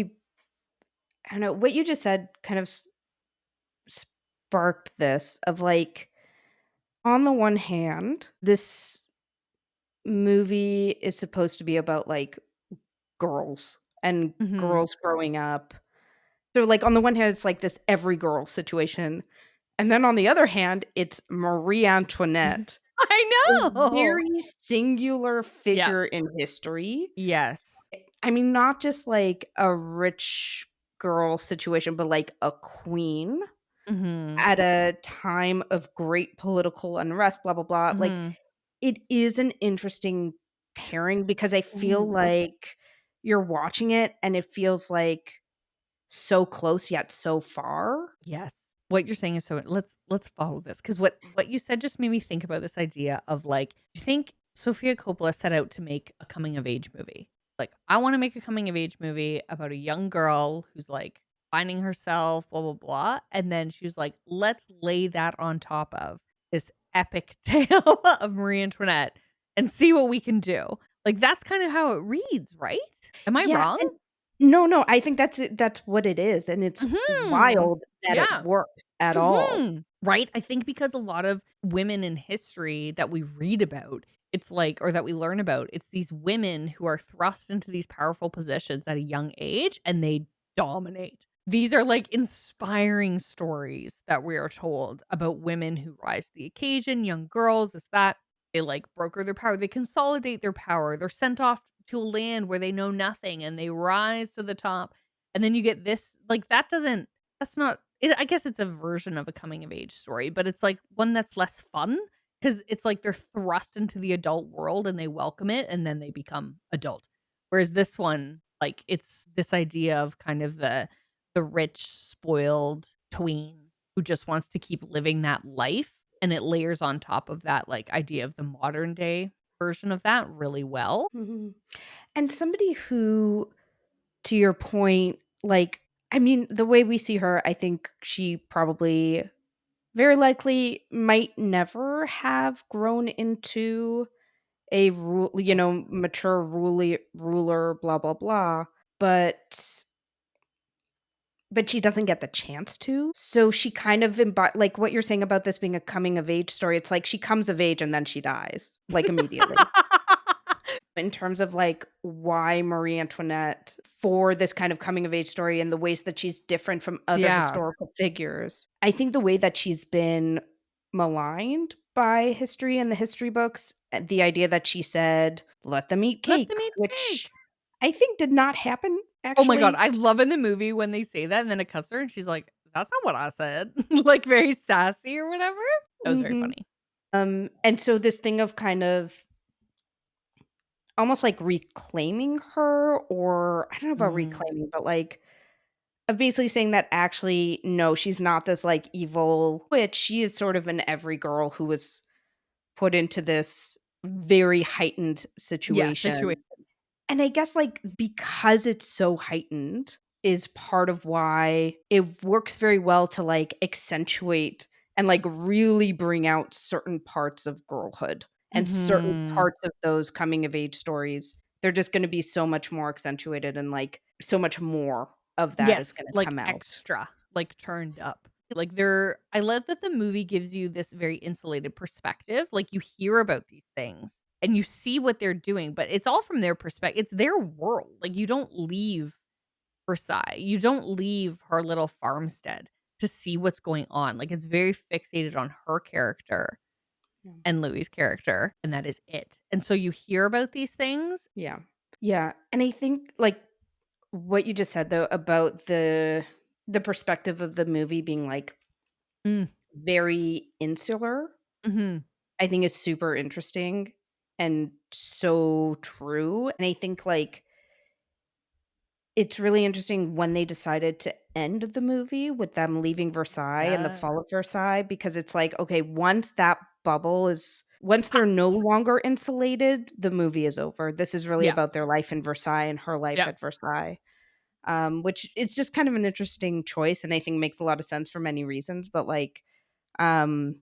Speaker 2: I don't know, what you just said kind of sparked this of, like, on the one hand, this movie is supposed to be about, like, girls and
Speaker 1: Mhm.
Speaker 2: girls growing up. So, like, on the one hand, it's like this every girl situation, and then on the other hand, it's Marie Antoinette, a
Speaker 1: I know.
Speaker 2: very singular
Speaker 1: Yeah.
Speaker 2: figure in history.
Speaker 1: Yes.
Speaker 2: I mean, not just like a rich girl situation, but like a queen
Speaker 1: Mhm.
Speaker 2: at a time of great political unrest, blah, blah, blah. Like,
Speaker 1: Mhm.
Speaker 2: it is an interesting pairing because I feel
Speaker 1: Ooh.
Speaker 2: like you're watching it and it feels like so close yet so far.
Speaker 1: Yes. What you're saying is so let's follow this because what you said just made me think about this idea of, like, do you think Sofia Coppola set out to make a coming of age movie? Like, I wanna make a coming of age movie about a young girl who's, like, finding herself, blah, blah, blah, and then she was like, "Let's lay that on top of this epic tale of Marie Antoinette and see what we can do." Like, that's kind of how it reads, right? Am I
Speaker 2: Yeah,
Speaker 1: wrong?
Speaker 2: and no, I think that's it, that's what it is, and it's
Speaker 1: Mhm.
Speaker 2: wild that it
Speaker 1: Yeah.
Speaker 2: works at all.
Speaker 1: Mhm. Right? I think because a lot of women in history that we read about, it's like or that we learn about, it's these women who are thrust into these powerful positions at a young age, and they dominate. These are, like, inspiring stories that we are told about women who rise to the occasion, young girls, this, that. They, like, broker their power, they consolidate their power, they're sent off to a land where they know nothing, and they rise to the top, and then you get this like, that's not I guess it's a version of a coming of age story, but it's, like, one that's less fun because it's like they're thrust into the adult world and they welcome it, and then they become adult. Whereas this one, like, it's this idea of kind of the rich, spoiled tween who just wants to keep living that life, and it layers on top of that, like, idea of the modern day version of that really well.
Speaker 2: Mhm. And somebody who, to your point, like, I mean, the way we see her, I think she probably very likely might never have grown into a mature ruler, blah, blah, blah, but she doesn't get the chance to. So she kind of like what you're saying about this being a coming of age story, it's like she comes of age and then she dies, like, immediately. In terms of, like, why Marie Antoinette for this kind of coming of age story and the ways that she's different from other
Speaker 1: Yeah.
Speaker 2: historical figures. I think the way that she's been maligned by history and the history books, the idea that she said, "Let them eat
Speaker 1: Let
Speaker 2: cake,"
Speaker 1: them eat
Speaker 2: which
Speaker 1: cake.
Speaker 2: I think did not happen,
Speaker 1: Oh my god,
Speaker 2: actually.
Speaker 1: I love in the movie when they say that and then it cuts her and she's like, "That's not what I said." Like, very sassy or whatever. That was very
Speaker 2: Mhm.
Speaker 1: funny.
Speaker 2: And so this thing of kind of almost, like, reclaiming her, or I don't know about
Speaker 1: Mm.
Speaker 2: reclaiming, but, like, of basically saying that actually, no, she's not this, like, evil witch, she is sort of an every girl who was put into this very heightened
Speaker 1: Yeah, situation.
Speaker 2: situation. And I guess, like, because it's so heightened is part of why it works very well to, like, accentuate and, like, really bring out certain parts of girlhood and certain
Speaker 1: Mhm.
Speaker 2: parts of those coming of age stories. They're just gonna be so much more accentuated and, like, so much more of that is
Speaker 1: Yes,
Speaker 2: gonna
Speaker 1: like,
Speaker 2: come out.
Speaker 1: extra, like, turned up. Like, they're I love that the movie gives you this very insulated perspective, like, you hear about these things, and you see what they're doing, but it's all from their perspective. It's their world, like, you don't leave Versailles, you don't leave her little farmstead to see what's going on, like, it's very fixated on her character
Speaker 2: Yeah.
Speaker 1: and Louis' character, and that is it, and so you hear about these things.
Speaker 2: Yeah. Yeah, and I think, like, what you just said, though, about the perspective of the movie being, like,
Speaker 1: Mm,
Speaker 2: very insular,
Speaker 1: mhm.
Speaker 2: I think is super interesting and so true, and I think, like, it's really interesting when they decided to end the movie with them leaving Versailles and the
Speaker 1: Yeah.
Speaker 2: fall of Versailles, because it's like, okay, once they're no
Speaker 1: Popped.
Speaker 2: longer insulated, the movie is over. This is really
Speaker 1: Yeah,
Speaker 2: about their life in Versailles and her life
Speaker 1: yeah.
Speaker 2: at Versailles. Which it's just kind of an interesting choice, and I think makes a lot of sense for many reasons, but, like, um,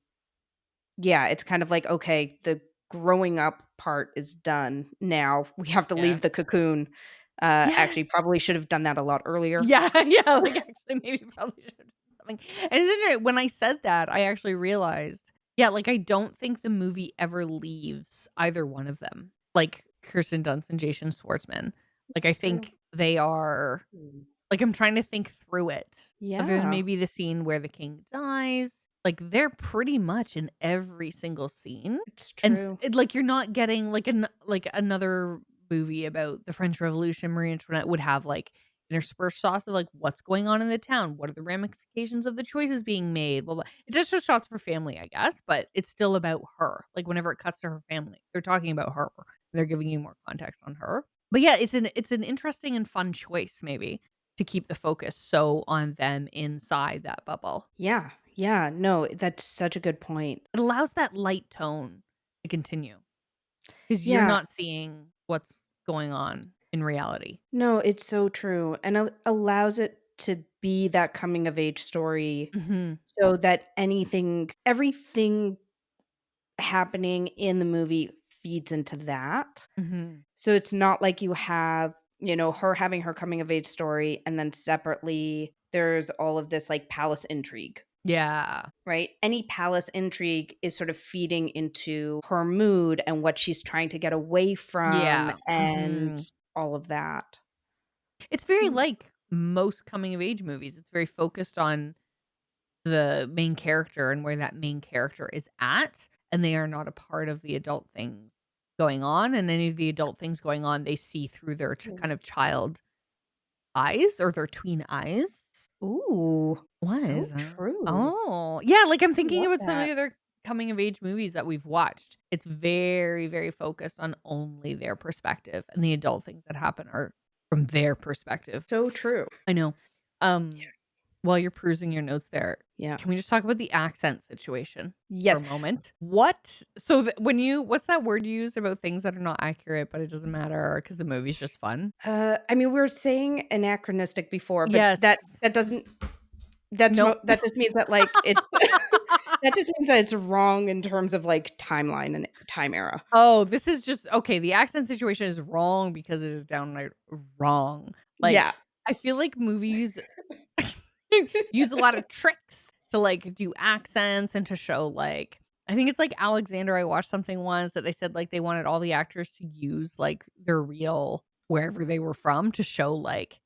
Speaker 2: yeah, it's kind of like, okay, the growing up part is done. Now we have to
Speaker 1: Yeah.
Speaker 2: leave the cocoon.
Speaker 1: Yes.
Speaker 2: Actually, probably should have done that a lot earlier.
Speaker 1: Yeah, yeah, like, actually, maybe probably should have done something, and it's interesting, when I said that, I actually realized, yeah, like, I don't think the movie ever leaves either one of them, like, Kirsten Dunst and Jason Schwartzman. Like, I
Speaker 2: It's true.
Speaker 1: think they are
Speaker 2: Mm.
Speaker 1: like, I'm trying to think through it, other than
Speaker 2: Yeah,
Speaker 1: maybe the scene where the king dies, like, they're pretty much in every single scene,
Speaker 2: it's
Speaker 1: and
Speaker 2: true.
Speaker 1: like, you're not getting, like, another movie about the French Revolution, Marie Antoinette would have, like, interspersed shots of, like, what's going on in the town, what are the ramifications of the choices being made, blah, blah. It just shows shots of her family, I guess, but it's still about her, like, whenever it cuts to her family, they're talking about her, they're giving you more context on her. But yeah, it's an interesting and fun choice maybe to keep the focus so on them inside that bubble.
Speaker 2: Yeah, yeah, no, that's such a good point.
Speaker 1: It allows that light tone to continue because 'cause you're
Speaker 2: Yeah,
Speaker 1: not seeing what's going on in reality.
Speaker 2: no, it's so true, and allows it to be that coming of age story
Speaker 1: Mhm,
Speaker 2: so that everything happening in the movie feeds into that.
Speaker 1: mhm.
Speaker 2: So it's not like you have, her having her coming of age story and then separately there's all of this like palace intrigue,
Speaker 1: Yeah.
Speaker 2: right? Any palace intrigue is sort of feeding into her mood and what she's trying to get away from
Speaker 1: Yeah.
Speaker 2: and
Speaker 1: Mhm.
Speaker 2: all of that.
Speaker 1: It's very
Speaker 2: Mm.
Speaker 1: like most coming of age movies. It's very focused on the main character and where that main character is at, and they are not a part of the adult things going on, and any of the adult things going on, they see through their kind of child eyes or their tween eyes.
Speaker 2: Ooh,
Speaker 1: What
Speaker 2: so
Speaker 1: is that?
Speaker 2: true.
Speaker 1: Oh, yeah, like, I'm
Speaker 2: I
Speaker 1: thinking
Speaker 2: love
Speaker 1: about some of
Speaker 2: that.
Speaker 1: the other coming of age movies that we've watched. It's very, very focused on only their perspective, and the adult things that happen are from their perspective.
Speaker 2: So true.
Speaker 1: I know. Um, while you're perusing your notes there,
Speaker 2: Yeah.
Speaker 1: can we just talk about the accent situation for
Speaker 2: Yes.
Speaker 1: a moment? What so th when you what's that word you used about things that are not accurate, but it doesn't matter because the movie's just fun?
Speaker 2: I mean, we were saying anachronistic before, but that
Speaker 1: Yes.
Speaker 2: that doesn't
Speaker 1: Nope.
Speaker 2: that just means that, like, it's that just means that it's wrong in terms of, like, timeline and time era.
Speaker 1: Oh, this is just okay, the accent situation is wrong because it is downright wrong.
Speaker 2: Yeah.
Speaker 1: Like, I feel like movies use a lot of tricks to, like, do accents and to show, like I think it's, like, Alexander, I watched something once that they said, like, they wanted all the actors to use, like, their real wherever they were from to show, like,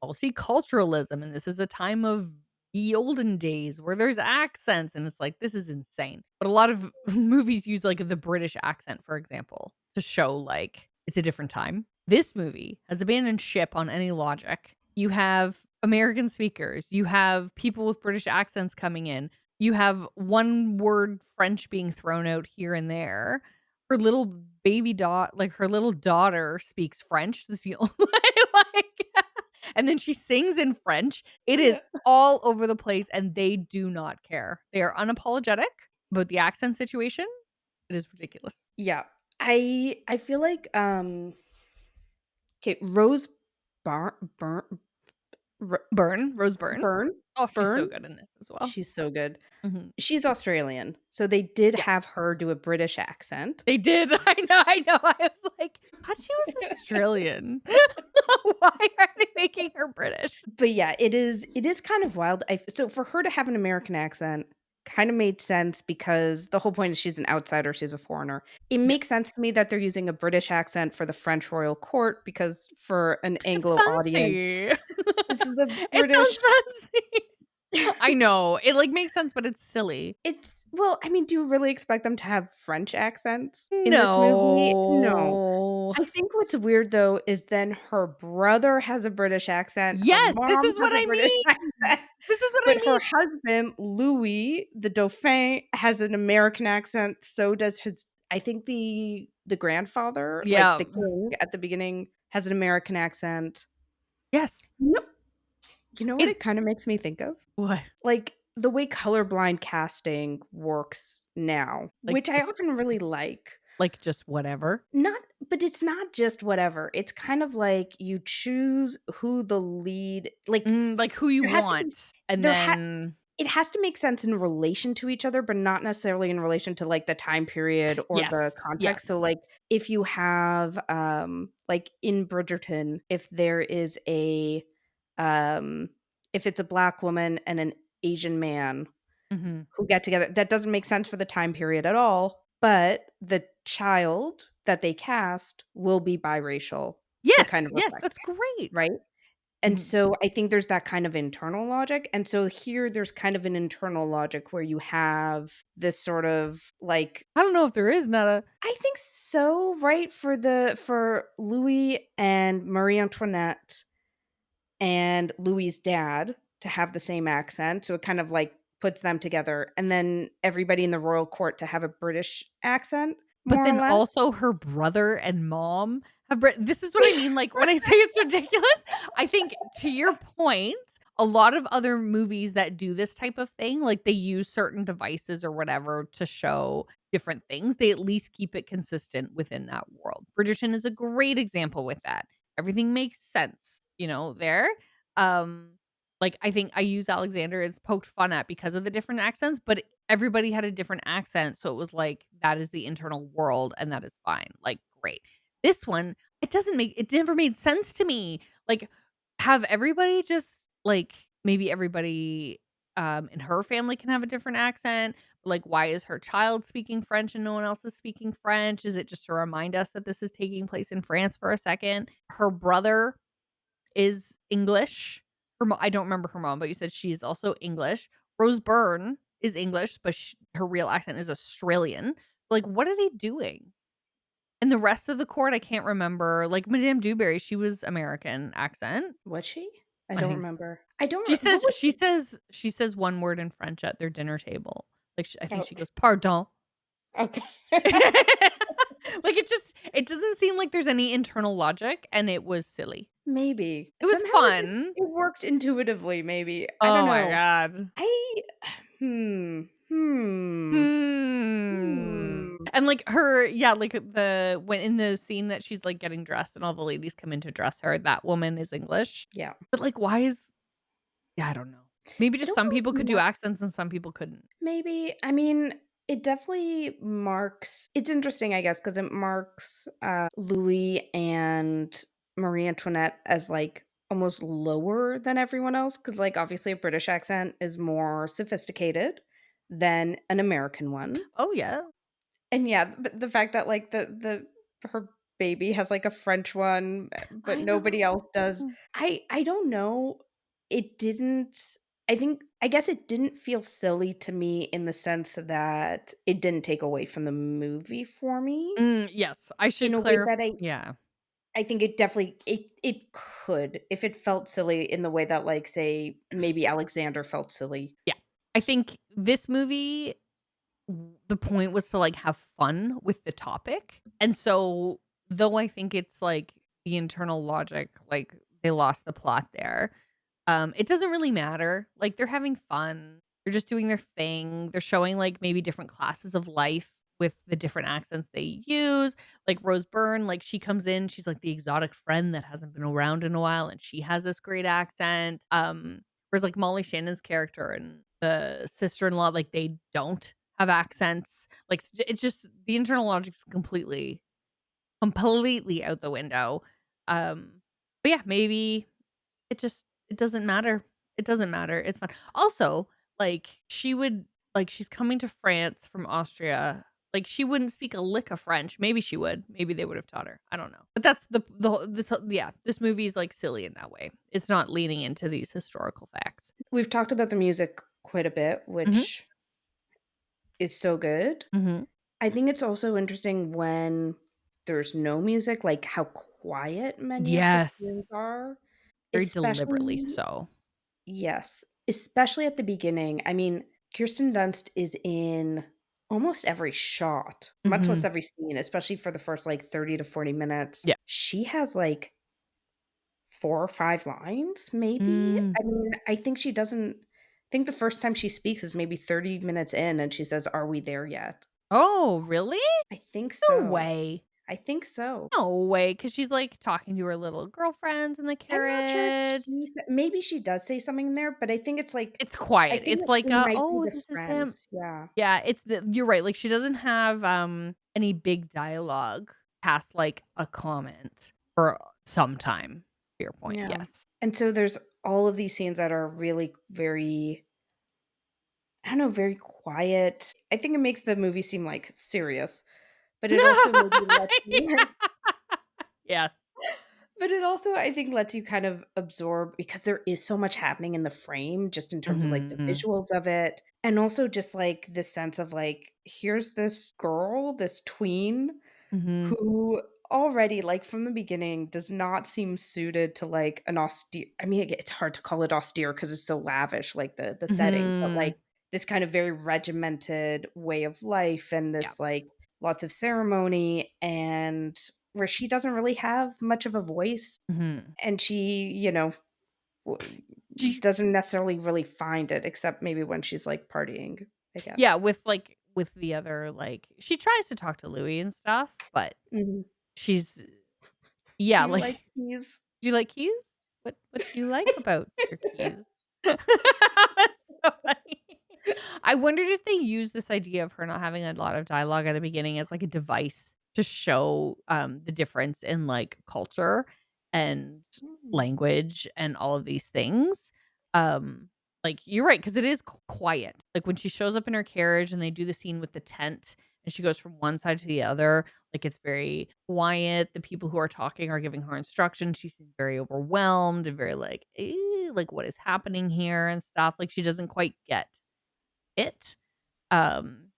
Speaker 1: multiculturalism, and this is a time of the olden days where there's accents, and it's like, this is insane. But a lot of movies use, like, the British accent, for example, to show, like, it's a different time. This movie has abandoned ship on any logic. You have American speakers, you have people with British accents coming in, you have one word French being thrown out here and there. Her little her little daughter speaks French. That's the only like and then she sings in French. It
Speaker 2: Yeah.
Speaker 1: is all over the place, and they do not care. They are unapologetic about the accent situation. It is ridiculous.
Speaker 2: Yeah. I feel like, 'kay, Rose Bar Burn R
Speaker 1: Rose Byrne.
Speaker 2: Byrne
Speaker 1: Oh, she's so
Speaker 2: Byrne?
Speaker 1: good in this as well.
Speaker 2: She's so good.
Speaker 1: Mhm.
Speaker 2: She's Australian, so they did
Speaker 1: Yeah.
Speaker 2: have her do a British accent.
Speaker 1: They did. I know. I was like, "I thought she was Australian. Why are they making her British?"
Speaker 2: But yeah, it is kind of wild. So for her to have an American accent kind of made sense because the whole point is she's an outsider, she's a foreigner. It
Speaker 1: Yeah.
Speaker 2: makes sense to me that they're using a British accent for the French royal court because for an
Speaker 1: It's
Speaker 2: Anglo audience,
Speaker 1: fancy.
Speaker 2: this is the
Speaker 1: It
Speaker 2: British.
Speaker 1: sounds fancy. I know. It, like, makes sense, but it's silly.
Speaker 2: It's well, I mean, do you really expect them to have French accents in this movie? No.
Speaker 1: No.
Speaker 2: I think what's weird though is then her brother has a British accent, her
Speaker 1: Yes, this
Speaker 2: mom
Speaker 1: is
Speaker 2: has
Speaker 1: what
Speaker 2: a
Speaker 1: I
Speaker 2: British
Speaker 1: mean.
Speaker 2: accent,
Speaker 1: This is what I
Speaker 2: but her
Speaker 1: mean.
Speaker 2: husband, Louis, the Dauphin, has an American accent, so does his I think the grandfather, like
Speaker 1: Yeah.
Speaker 2: the king at the beginning, has an American accent.
Speaker 1: Yes.
Speaker 2: You know you know what
Speaker 1: It
Speaker 2: it kinda makes me think of?
Speaker 1: what?
Speaker 2: Like, the way colorblind casting works now,
Speaker 1: Like,
Speaker 2: which I
Speaker 1: just
Speaker 2: often really like.
Speaker 1: just whatever?
Speaker 2: Not but it's not just whatever, it's kind of like you choose who the lead like,
Speaker 1: Like, who you
Speaker 2: there has to be
Speaker 1: want, and
Speaker 2: there ha
Speaker 1: then
Speaker 2: it has to make sense in relation to each other, but not necessarily in relation to, like, the time period or the
Speaker 1: yes,
Speaker 2: context, so,
Speaker 1: yes.
Speaker 2: like, if you have, like, in Bridgerton, if there is um if it's a Black woman and an Asian man
Speaker 1: Mhm.
Speaker 2: who get together. That doesn't make sense for the time period at all, but the child that they cast will be biracial to kind
Speaker 1: Yes,
Speaker 2: of
Speaker 1: yes,
Speaker 2: reflect
Speaker 1: that's great.
Speaker 2: that, right? And
Speaker 1: Mhm.
Speaker 2: so I think there's that kind of internal logic, and so here there's kind of an internal logic where you have this sort of, like
Speaker 1: I don't know if there is not a
Speaker 2: I think so, right? For Louis and Marie Antoinette and Louis's dad to have the same accent, so it kind of, like, puts them together, and then everybody in the royal court to have a British accent,
Speaker 1: but
Speaker 2: more or
Speaker 1: then
Speaker 2: less.
Speaker 1: also her brother and mom This is what I mean, like, when I say it's ridiculous, I think to your point, a lot of other movies that do this type of thing, like, they use certain devices or whatever to show different things, they at least keep it consistent within that world. Bridgerton is a great example with that. Everything makes sense, there. Um, like, I think I use Alexander, it's poked fun at because of the different accents, but everybody had a different accent, so it was like, that is the internal world, and that is fine, like, great. This one, it never made sense to me. Like, have everybody just like, maybe everybody, in her family can have a different accent, but, like, why is her child speaking French and no one else is speaking French? Is it just to remind us that this is taking place in France for a second? Her brother is English. I don't remember her mom, but you said she's also English. Rose Byrne is English, but her real accent is Australian. Like, what are they doing? And the rest of the court, I can't remember. Like, Madame Dewberry, she was American accent.
Speaker 2: Was she? I
Speaker 1: I
Speaker 2: don't
Speaker 1: think so.
Speaker 2: remember. I don't
Speaker 1: She
Speaker 2: what
Speaker 1: says
Speaker 2: was
Speaker 1: she says she says one word in French at their dinner table. Like, I think
Speaker 2: oh,
Speaker 1: she goes, "Pardon."
Speaker 2: okay.
Speaker 1: Like, it doesn't seem like there's any internal logic, and it was silly.
Speaker 2: Maybe.
Speaker 1: It was
Speaker 2: Somehow
Speaker 1: fun.
Speaker 2: it worked intuitively, maybe. I don't
Speaker 1: Oh my
Speaker 2: know.
Speaker 1: god.
Speaker 2: I hmm. Hmm.
Speaker 1: And, like, like, when in the scene that she's, like, getting dressed and all the ladies come in to dress her, that woman is English.
Speaker 2: Yeah.
Speaker 1: But, like, why is yeah, I don't know. Maybe
Speaker 2: I
Speaker 1: just
Speaker 2: don't
Speaker 1: some people could
Speaker 2: know
Speaker 1: do
Speaker 2: much.
Speaker 1: accents and some people couldn't.
Speaker 2: Maybe. I mean, it definitely marks it's interesting, I guess, because it marks, Louis and Marie Antoinette as, like, almost lower than everyone else. Because like, obviously, a British accent is more sophisticated than an American one.
Speaker 1: Oh, yeah.
Speaker 2: And yeah, the fact that, like, her baby has, like, a French one, but
Speaker 1: I
Speaker 2: nobody else does.
Speaker 1: know.
Speaker 2: I don't know. It didn't I guess it didn't feel silly to me in the sense that it didn't take away from the movie for me
Speaker 1: Yes, I
Speaker 2: in
Speaker 1: should
Speaker 2: a way
Speaker 1: clarify.
Speaker 2: that
Speaker 1: Yeah.
Speaker 2: I think it definitely it could if it felt silly in the way that, like, say, maybe Alexander felt silly.
Speaker 1: Yeah. I think this movie, the point was to, like, have fun with the topic, and so, though I think it's, like, the internal logic, like, they lost the plot there. It doesn't really matter. Like, they're having fun. They're just doing their thing. They're showing, like, maybe different classes of life with the different accents they use. Like, Rose Byrne, like, she comes in, she's, like, the exotic friend that hasn't been around in a while, and she has this great accent. Whereas, like, Molly Shannon's character and the sister-in-law, like, they don't have accents. Like, it's just the internal logic's completely out the window. But yeah, maybe it doesn't matter. It doesn't matter. It's fine. Also, like, she's coming to France from Austria. Like, she wouldn't speak a lick of French. Maybe she would. Maybe they would have taught her. I don't know. But that's this movie is, like, silly in that way. It's not leaning into these historical facts.
Speaker 2: We've talked about the music quite a bit,
Speaker 1: Mhm.
Speaker 2: which is so good.
Speaker 1: Mhm.
Speaker 2: I think it's also interesting when there's no music, like, how quiet many of the scenes
Speaker 1: Yes.
Speaker 2: are,
Speaker 1: Very deliberately
Speaker 2: especially
Speaker 1: so.
Speaker 2: yes, especially at the beginning. I mean, Kirsten Dunst is in almost every shot, much less
Speaker 1: Mhm.
Speaker 2: every scene, especially for the first, like, 30 to 40 minutes.
Speaker 1: Yeah.
Speaker 2: She has, like, 4 or 5 lines, maybe?
Speaker 1: Mm.
Speaker 2: I mean, I think the first time she speaks is maybe 30 minutes in, and she says, "Are we there yet?"
Speaker 1: Oh, really?
Speaker 2: I think
Speaker 1: No
Speaker 2: so.
Speaker 1: way.
Speaker 2: I think so.
Speaker 1: No way, because she's, like, talking to her little girlfriends in the
Speaker 2: I'm not sure if
Speaker 1: carriage.
Speaker 2: she sa maybe she does say something in there, but I think it's like
Speaker 1: It's
Speaker 2: I
Speaker 1: quiet.
Speaker 2: think
Speaker 1: It's
Speaker 2: it
Speaker 1: like,
Speaker 2: might be
Speaker 1: "Oh,
Speaker 2: the
Speaker 1: this is him."
Speaker 2: friends, yeah.
Speaker 1: Yeah, you're right, like, she doesn't have, any big dialogue past, like, a comment for some time, to your point,
Speaker 2: Yeah.
Speaker 1: yes.
Speaker 2: And so there's all of these scenes that are really very I don't know, very quiet. I think it makes the movie seem, like, serious, but it also maybe lets you
Speaker 1: Yes.
Speaker 2: but it also, I think, lets you kind of absorb because there is so much happening in the frame just in terms of, like, the
Speaker 1: Mhm.
Speaker 2: visuals of it, and also just, like, the sense of, like, here's this girl, this tween,
Speaker 1: Mhm.
Speaker 2: who already, like, from the beginning does not seem suited to, like, an austere I mean, it's hard to call it austere because it's so lavish, like, the setting, but, like,
Speaker 1: Mhm.
Speaker 2: this kind of very regimented way of life and
Speaker 1: Yeah.
Speaker 2: this, like, lots of ceremony, and where she doesn't really have much of a voice,
Speaker 1: Mhm.
Speaker 2: and she, w
Speaker 1: She
Speaker 2: doesn't necessarily really find it except maybe when she's, like, partying, I
Speaker 1: Yeah,
Speaker 2: guess.
Speaker 1: with, like with the other, like she tries to talk to Louis and stuff, but
Speaker 2: Mhm.
Speaker 1: she's
Speaker 2: Do
Speaker 1: yeah,
Speaker 2: you
Speaker 1: like,
Speaker 2: like these?
Speaker 1: "Do you like keys? What do you like about your keys?" That's so funny. I wondered if they used this idea of her not having a lot of dialogue at the beginning as, like, a device to show, the difference in, like, culture and
Speaker 2: Mm.
Speaker 1: language and all of these things. Um, like, you're right, because it is quiet. Like, when she shows up in her carriage and they do the scene with the tent and she goes from one side to the other, like, it's very quiet. The people who are talking are giving her instructions. She seems very overwhelmed and very like, "Eh, like, what is happening here?" and stuff. Like, she doesn't quite get it. Um,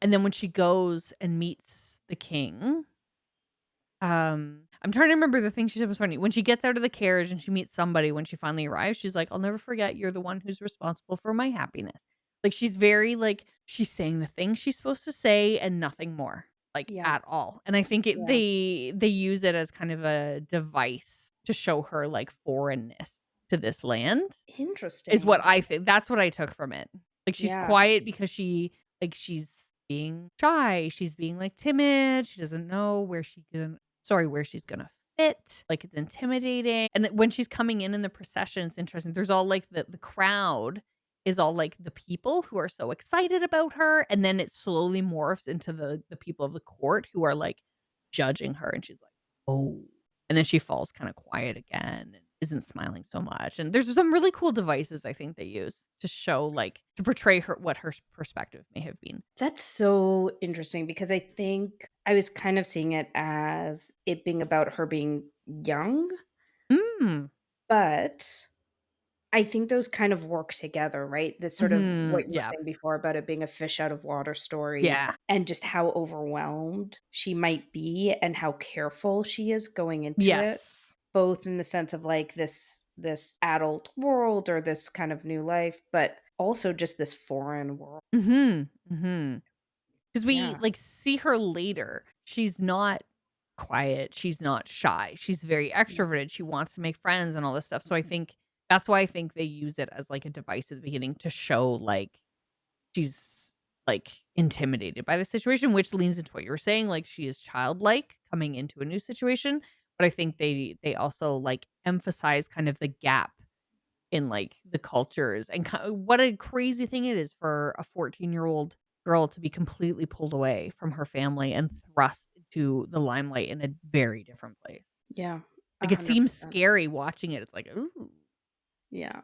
Speaker 1: and then when she goes and meets the king, I'm trying to remember the thing she said was funny. When she gets out of the carriage and she meets somebody when she finally arrives, she's like, "I'll never forget you're the one who's responsible for my happiness." Like, she's very, like she's saying the thing she's supposed to say and nothing more, like,
Speaker 2: Yeah,
Speaker 1: at all. And I think
Speaker 2: yeah.
Speaker 1: they use it as kind of a device to show her, like, foreignness to this land, is what
Speaker 2: Interesting.
Speaker 1: I think. That's what I took from it. Like, she's
Speaker 2: Yeah.
Speaker 1: quiet because she's being shy, she's being, like, timid, she doesn't know where she's gonna fit, like, it's intimidating, and then when she's coming in the procession, it's interesting, there's all, like, the crowd is all, like, the people who are so excited about her, and then it slowly morphs into the people of the court who are, like, judging her, and she's like, "Oh," and then she falls kinda quiet again and isn't smiling so much, and there's some really cool devices I think they use to show, like to portray her what her perspective may have been.
Speaker 2: That's so interesting because I think I was kind of seeing it as it being about her being young,
Speaker 1: Mm.
Speaker 2: but I think those kind of work together, right? This sort of what
Speaker 1: Mhm.
Speaker 2: you were
Speaker 1: Yeah.
Speaker 2: saying before about it being a fish out of water story
Speaker 1: Yeah.
Speaker 2: and just how overwhelmed she might be and how careful she is going into it,
Speaker 1: Yes.
Speaker 2: both in the sense of like this adult world or this kind of new life, but also just this foreign world.
Speaker 1: Mhm. Mhm. 'Cause we,
Speaker 2: Yeah.
Speaker 1: like, see her later. She's not quiet, she's not shy, she's very
Speaker 2: Yeah.
Speaker 1: extroverted, she wants to make friends and all this stuff, so I think that's why I think they use it as, like, a device at the beginning to show, like, she's, like, intimidated by the situation, which leans into what you were saying, like, she is childlike coming into a new situation, but I think they also, like, emphasize kind of the gap in, like, the cultures and what a crazy thing it is for a 14-year-old girl to be completely pulled away from her family and thrust into the limelight in a very different place.
Speaker 2: Yeah.
Speaker 1: Like, it seems
Speaker 2: 100%.
Speaker 1: scary watching it. It's like, "Ooh."
Speaker 2: Yeah.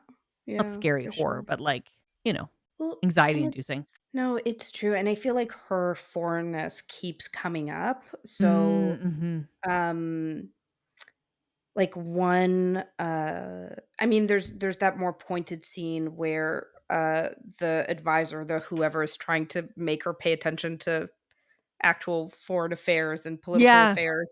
Speaker 1: Not
Speaker 2: Yeah,
Speaker 1: scary
Speaker 2: for
Speaker 1: horror,
Speaker 2: sure.
Speaker 1: but, like, you know,
Speaker 2: Well,
Speaker 1: anxiety
Speaker 2: and
Speaker 1: inducing.
Speaker 2: it's no, it's true, and I feel like her foreignness keeps coming up.
Speaker 1: Mm,
Speaker 2: So,
Speaker 1: mhm.
Speaker 2: um, like one, I mean, there's that more pointed scene where the advisor, the whoever is trying to make her pay attention to actual foreign affairs and political
Speaker 1: Yeah.
Speaker 2: affairs.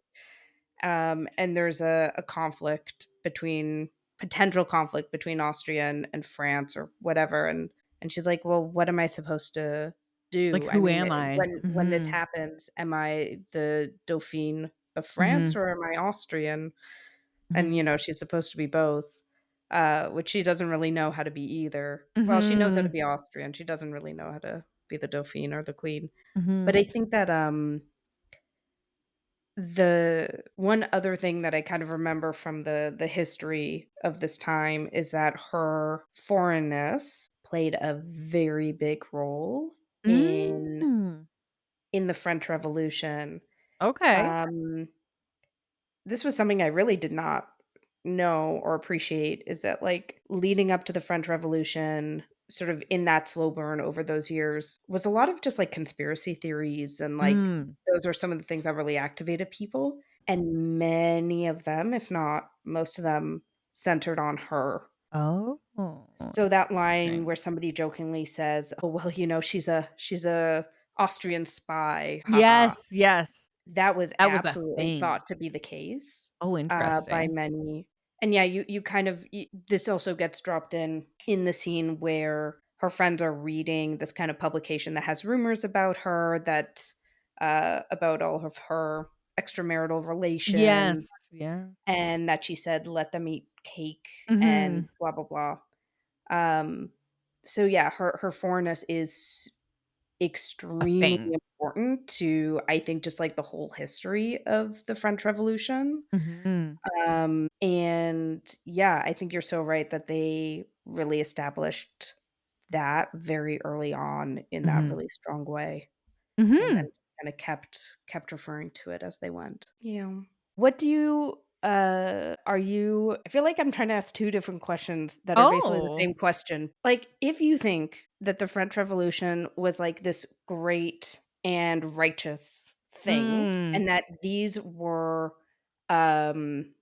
Speaker 2: And there's a conflict between potential conflict between Austria and France or whatever, and she's like, "Well, what am I supposed to
Speaker 1: Like,
Speaker 2: do? I
Speaker 1: who
Speaker 2: mean,
Speaker 1: am I?
Speaker 2: when this
Speaker 1: Mhm.
Speaker 2: happens, am I the Dauphine of France
Speaker 1: Mhm.
Speaker 2: or am I Austrian?" And,
Speaker 1: Mhm.
Speaker 2: she's supposed to be both, which she doesn't really know how to be either. Well, she knows how to
Speaker 1: Mhm.
Speaker 2: be Austrian, she doesn't really know how to be the Dauphine or the queen. But
Speaker 1: Mhm.
Speaker 2: I think that, the one other thing that I kind of remember from the history of this time is that her foreignness played a very big role in
Speaker 1: Mm.
Speaker 2: the French Revolution.
Speaker 1: Okay.
Speaker 2: Um, this was something I really did not know or appreciate is that, like, leading up to the French Revolution, sort of in that slow burn over those years, was a lot of just, like, conspiracy theories and, like,
Speaker 1: Mm.
Speaker 2: those are some of the things that really activated people, and many of them, if not most of them, centered on her.
Speaker 1: Oh,
Speaker 2: So that line
Speaker 1: interesting.
Speaker 2: where somebody jokingly says, "Oh, well, she's a Austrian spy, haha."
Speaker 1: Yes, yes.
Speaker 2: That was
Speaker 1: That was a
Speaker 2: absolutely
Speaker 1: thing.
Speaker 2: thought to be the case,
Speaker 1: Oh,
Speaker 2: by
Speaker 1: interesting.
Speaker 2: many. And yeah, you kind of this also gets dropped in the scene where her friends are reading this kind of publication that has rumors about her, that about all of her extramarital relations,
Speaker 1: Yes, yes.
Speaker 2: and that she said, "Let them eat cake," and
Speaker 1: Mhm.
Speaker 2: blah, blah, blah. Um, so yeah, her foreignness is
Speaker 1: A
Speaker 2: extremely
Speaker 1: thing.
Speaker 2: important to, I think, just, like, the whole history of the French Revolution.
Speaker 1: Mhm.
Speaker 2: And yeah, I think you're so right that they really established that very early on in that
Speaker 1: Mhm.
Speaker 2: really strong way, and then
Speaker 1: Mhm.
Speaker 2: kinda kept referring to it as they went. Yeah. What do you, are you I feel like I'm trying to ask 2 different questions that are basically the
Speaker 1: Oh.
Speaker 2: same question. Like, if you think that the French Revolution was, like, this great and righteous thing,
Speaker 1: Mm.
Speaker 2: and that these were, um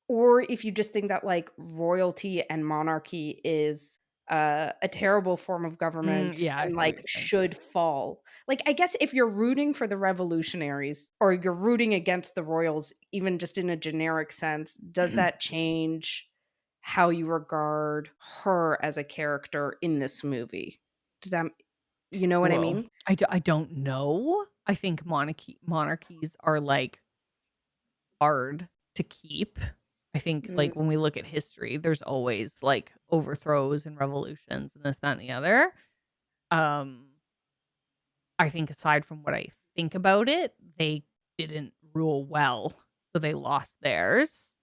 Speaker 2: or if you just think that, like, royalty and monarchy is, a terrible form of government
Speaker 1: Yeah, I
Speaker 2: and,
Speaker 1: see
Speaker 2: like,
Speaker 1: what you're saying.
Speaker 2: should fall. Like, I guess if you're rooting for the revolutionaries or you're rooting against the royals, even just in a generic sense, does that change how you regard her as a character in this movie? Does that, you know what I
Speaker 1: Whoa.
Speaker 2: mean?
Speaker 1: I don't know. I think monarchies are, like, hard to keep. I think,
Speaker 2: Mm,
Speaker 1: like, when we look at history, there's always, like, overthrows and revolutions and this, that, and the other. Um, I think aside from what I think about it, they didn't rule well, so they lost theirs.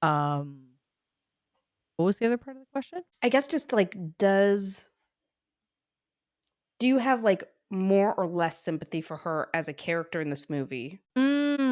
Speaker 1: Um, what was the other part of the question?
Speaker 2: I guess just, like, do you have, like, more or less sympathy for her as a character in this movie?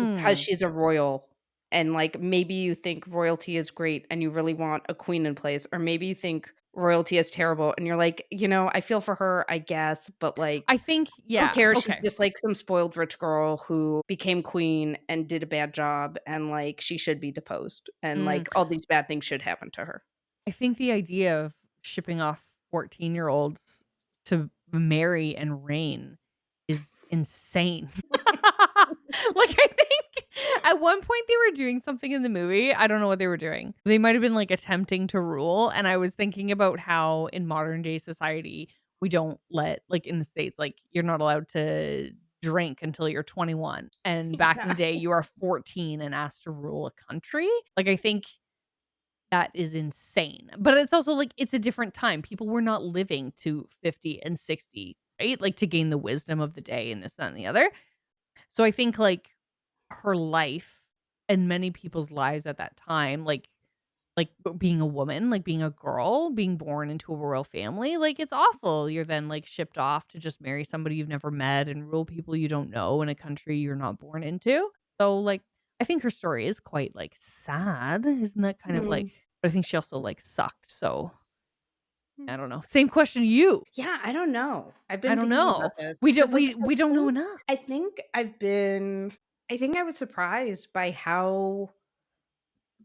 Speaker 2: Because
Speaker 1: Mm.
Speaker 2: she's a royal, and, like, maybe you think royalty is great and you really want a queen in place, or maybe you think royalty is terrible and you're like, I feel for her, I guess, but,
Speaker 1: I
Speaker 2: like,
Speaker 1: think
Speaker 2: who
Speaker 1: yeah,
Speaker 2: cares? She's
Speaker 1: okay.
Speaker 2: just, like, some spoiled rich girl who became queen and did a bad job, and, like, she should be deposed, and,
Speaker 1: Mm.
Speaker 2: like, all these bad things should happen to her.
Speaker 1: I think the idea of shipping off 14-year-olds to marry and reign is insane. Like, I think at one point they were doing something in the movie, I don't know what they were doing. They might have been, like, attempting to rule, and I was thinking about how in modern day society, we don't let like, in the States, like, you're not allowed to drink until you're 21, and back in the
Speaker 2: Yeah.
Speaker 1: day, you are 14 and asked to rule a country. Like, I think that is insane, but it's also, like, it's a different time. People were not living to 50 and 60, right? Like, to gain the wisdom of the day and this, that, and the other. So I think, like, her life and many people's lives at that time, being a woman, like, being a girl, being born into a royal family, like, it's awful. You're then, like, shipped off to just marry somebody you've never met and rule people you don't know in a country you're not born into. So, like, I think her story is quite, like, sad. Isn't that kind of like
Speaker 2: Mm.
Speaker 1: but I think she also, like, sucked, so I don't know. Same question to you.
Speaker 2: Yeah, I don't know. I've
Speaker 1: I
Speaker 2: been
Speaker 1: don't
Speaker 2: thinking about
Speaker 1: know.
Speaker 2: this
Speaker 1: We don't
Speaker 2: because, like,
Speaker 1: we we don't know enough.
Speaker 2: I think I've been I think I was surprised by how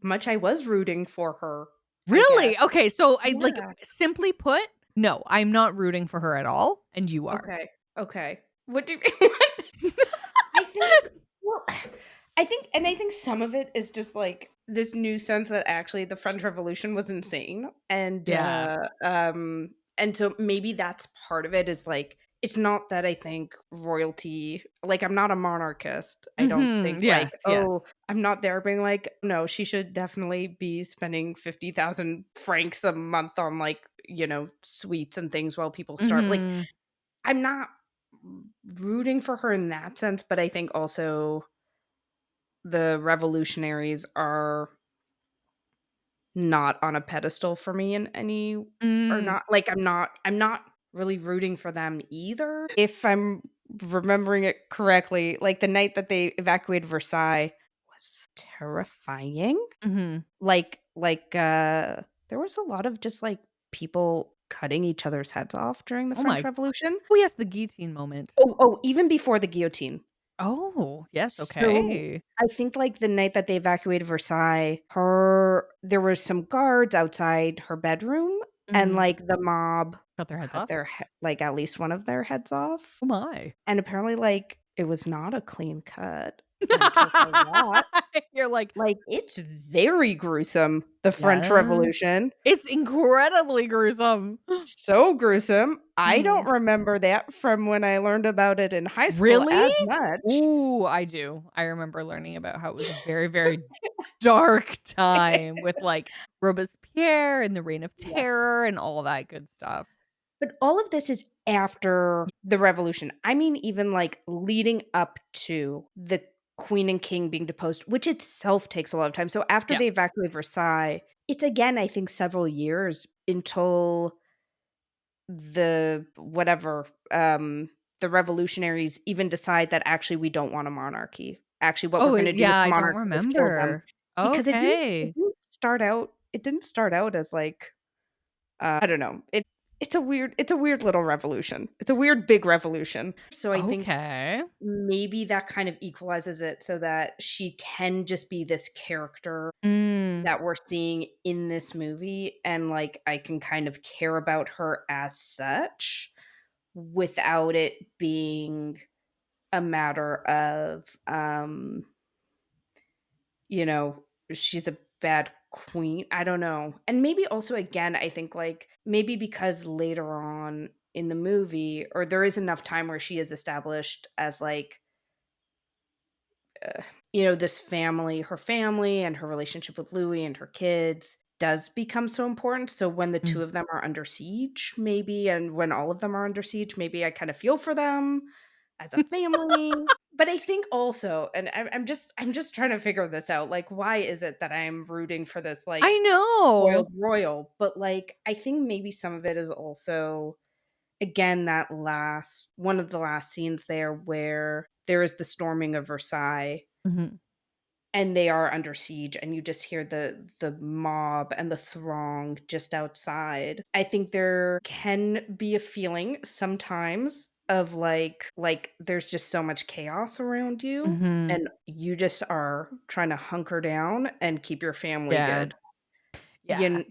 Speaker 2: much I was rooting for her, I guess.
Speaker 1: Really? Okay, so I like,
Speaker 2: Yeah.
Speaker 1: simply put, no, I'm not rooting for her at all, and you are.
Speaker 2: Okay, okay. What do what? I think, well, I think some of it is just, like, this new sense that actually the French Revolution was insane,
Speaker 1: Yeah.
Speaker 2: and so maybe that's part of it is, like, it's not that I think royalty, like, I'm not a monarchist. I don't
Speaker 1: Mhm.
Speaker 2: think, like,
Speaker 1: Yes,
Speaker 2: "Oh,"
Speaker 1: yes.
Speaker 2: I'm not there being like, "No, she should definitely be spending 50,000 francs a month on, like, sweets and things while people starve." Like,
Speaker 1: Mhm.
Speaker 2: I'm not rooting for her in that sense, but I think also the revolutionaries are not on a pedestal for me in any, or
Speaker 1: Mm.
Speaker 2: not, like, I'm not really rooting for them either. If I'm remembering it correctly, like, the night that they evacuated Versailles was terrifying.
Speaker 1: Mhm.
Speaker 2: There was a lot of just, like, people cutting each other's heads off during the
Speaker 1: Oh
Speaker 2: French
Speaker 1: my
Speaker 2: Revolution.
Speaker 1: oh, yes, the guillotine moment.
Speaker 2: Even before the guillotine.
Speaker 1: Oh, yes,
Speaker 2: So,
Speaker 1: okay.
Speaker 2: I think, like, the night that they evacuated Versailles, there were some guards outside her bedroom, and,
Speaker 1: Mhm.
Speaker 2: like, the mob
Speaker 1: Cut their heads
Speaker 2: cut
Speaker 1: off?
Speaker 2: their at least one of their heads off,
Speaker 1: Oh my.
Speaker 2: and apparently, like, it was not a clean cut. And I told her that.
Speaker 1: You're like,
Speaker 2: Like, it's very gruesome, the French
Speaker 1: "Yeah,
Speaker 2: Revolution.
Speaker 1: it's incredibly gruesome."
Speaker 2: So gruesome. I don't
Speaker 1: Mhm.
Speaker 2: remember that from when I learned about it in high school
Speaker 1: Really?
Speaker 2: as much.
Speaker 1: Ooh, I do. I remember learning about how it was a very, very dark time with, like, Robespierre and the Reign of
Speaker 2: Yes.
Speaker 1: Terror and all that good stuff.
Speaker 2: But all of this is after the revolution. I mean, even, like, leading up to the queen and king being deposed, which itself takes a lot of time. So after
Speaker 1: Yeah.
Speaker 2: they evacuate Versailles, it's again, I think, several years until the whatever, the revolutionaries even decide that actually we don't want a monarchy. Actually, what we're
Speaker 1: Oh,
Speaker 2: gonna do with
Speaker 1: yeah,
Speaker 2: the
Speaker 1: I don't
Speaker 2: monarchy is kill them.
Speaker 1: remember.
Speaker 2: Because it
Speaker 1: Okay.
Speaker 2: didn't start out as like, I don't know. It's a weird little revolution. It's a weird big revolution. So I think
Speaker 1: Okay.
Speaker 2: maybe that kind of equalizes it so that she can just be this character
Speaker 1: Mm,
Speaker 2: that we're seeing in this movie, and, like, I can kind of care about her as such without it being a matter of, you know, she's a bad queen. I don't know. And maybe also, again, I think, like, maybe because later on in the movie, or there is enough time where she is established as, like, uh, this family, her family and her relationship with Louis and her kids does become so important. So when the
Speaker 1: mm.
Speaker 2: two of them are under siege, maybe, and when all of them are under siege, maybe I kind of feel for them as a family. But I think also, and I'm just trying to figure this out. Like, why is it that I'm rooting for this, like,
Speaker 1: I know.
Speaker 2: spoiled royal? But, like, I think maybe some of it is also, again, that last one of the last scenes there where there is the storming of Versailles
Speaker 1: Mhm.
Speaker 2: and they are under siege, and you just hear the mob and the throng just outside. I think there can be a feeling sometimes of, like, there's just so much chaos around you,
Speaker 1: Mhm.
Speaker 2: and you just are trying to hunker down and keep your family
Speaker 1: Yeah.
Speaker 2: good. You
Speaker 1: Yeah.
Speaker 2: kn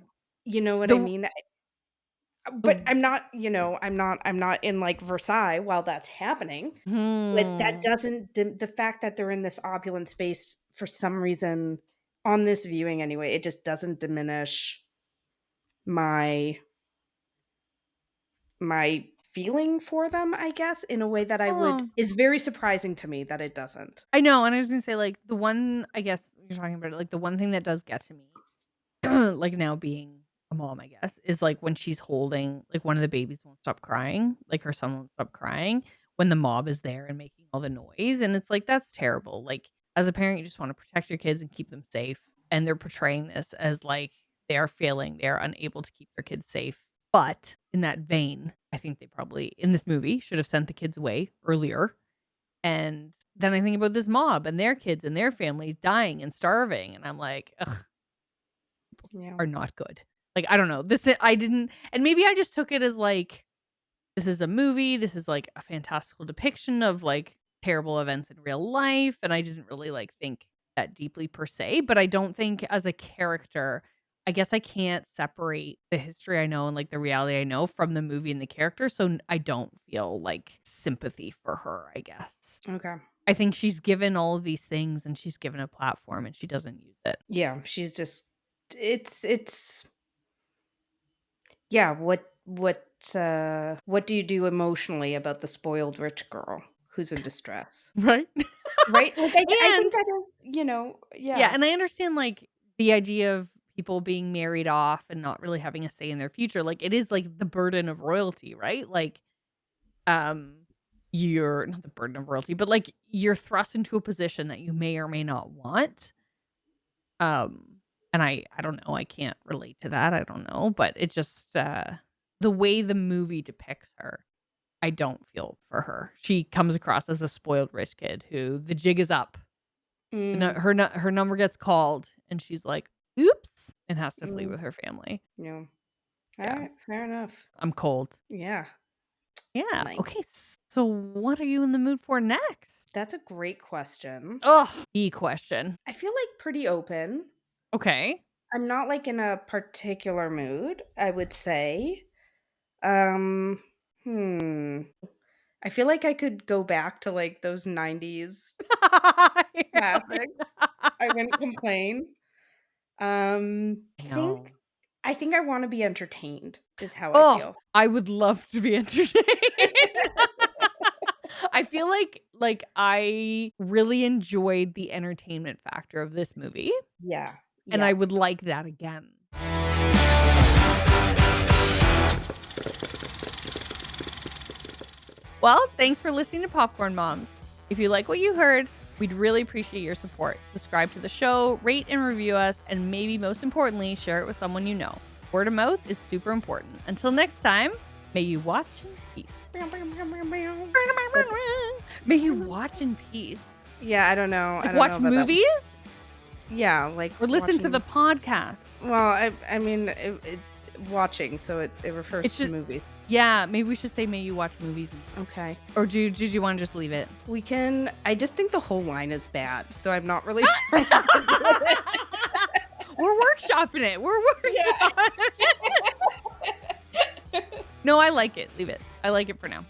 Speaker 2: you know what I
Speaker 1: The
Speaker 2: mean?
Speaker 1: the
Speaker 2: But I'm not in, like, Versailles while that's happening, but that
Speaker 1: Hmm.
Speaker 2: doesn't the fact that they're in this opulent space for some reason, on this viewing anyway, it just doesn't diminish my my feeling for them, I guess, in a way that I would
Speaker 1: Oh.
Speaker 2: is very surprising to me that it doesn't.
Speaker 1: I know, and I was gonna say, like, the one I guess you're talking about it, like, the one thing that does get to me, like, now being a mom, I guess, is, like, when she's holding like, one of the babies won't stop crying, like, her son won't stop crying when the mob is there and making all the noise, and it's like, that's terrible, like, as a parent, you just wanna protect your kids and keep them safe, and they're portraying this as, like, they are failing, they are unable to keep their kids safe, but in that vein, I think they probably, in this movie, should have sent the kids away earlier. And then I think about this mob and their kids and their families dying and starving, and I'm like, "Ugh,
Speaker 2: Yeah.
Speaker 1: are not good." Like, I don't know. I didn't, and maybe I just took it as, like, this is a movie, this is, like, a fantastical depiction of, like, terrible events in real life, and I didn't really, like, think that deeply per se, but I don't think as a character I guess I can't separate the history I know and, like, the reality I know from the movie and the character, so I don't feel, like, sympathy for her, I guess.
Speaker 2: Okay.
Speaker 1: I think she's given all of these things and she's given a platform and she doesn't use it.
Speaker 2: Yeah, she's just it's yeah, what do you do emotionally about the spoiled rich girl who's in distress?
Speaker 1: Right?
Speaker 2: Right? Like, I think
Speaker 1: And
Speaker 2: that is,
Speaker 1: yeah,
Speaker 2: yeah.
Speaker 1: and I understand, like, the idea of people being married off and not really having a say in their future, like, it is, like, the burden of royalty, right? Like, um, you're not the burden of royalty, but, like, you're thrust into a position that you may or may not want, and I don't know, I can't relate to that, I don't know, but it just, the way the movie depicts her, I don't feel for her. She comes across as a spoiled rich kid who the jig is up.
Speaker 2: Mm,
Speaker 1: Her number gets called and she's like, "Oops," and has to flee
Speaker 2: mm,
Speaker 1: with her family.
Speaker 2: yeah.
Speaker 1: Yeah,
Speaker 2: Alright, fair enough.
Speaker 1: I'm cold.
Speaker 2: Yeah,
Speaker 1: Yeah,
Speaker 2: nice.
Speaker 1: okay, so what are you in the mood for next?
Speaker 2: That's a great question.
Speaker 1: Ugh, key question.
Speaker 2: I feel, like, pretty open.
Speaker 1: Okay.
Speaker 2: I'm not, like, in a particular mood, I would say. Um, hmm. I feel like I could go back to, like, those 90s. Classic. I wouldn't complain. I think
Speaker 1: No.
Speaker 2: I think I wanna be entertained is how I
Speaker 1: Oh,
Speaker 2: feel.
Speaker 1: I would love to be entertained. I feel like I really enjoyed the entertainment factor of this movie,
Speaker 2: Yeah,
Speaker 1: and I
Speaker 2: yeah.
Speaker 1: would like that again. Well, thanks for listening to Popcorn Moms. If you like what you heard, we'd really appreciate your support. Subscribe to the show, rate and review us, and maybe most importantly, share it with someone you know. Word of mouth is super important. Until next time, may you watch in peace. May you watch in peace.
Speaker 2: Yeah, I don't know. I
Speaker 1: Like
Speaker 2: don't know
Speaker 1: watch
Speaker 2: about that one.
Speaker 1: movies
Speaker 2: Yeah, like
Speaker 1: or listen to the
Speaker 2: watching
Speaker 1: podcast.
Speaker 2: well, I mean, watching, so it refers
Speaker 1: It's
Speaker 2: to
Speaker 1: just
Speaker 2: movies.
Speaker 1: yeah, maybe we should say may you watch movies.
Speaker 2: Okay.
Speaker 1: Or did you want to just leave it?
Speaker 2: We can I just think the whole line is bad, so I'm not really sure what to do with it.
Speaker 1: We're workshopping it. We're working
Speaker 2: Yeah.
Speaker 1: on it. No, I like it. Leave it. I like it for now.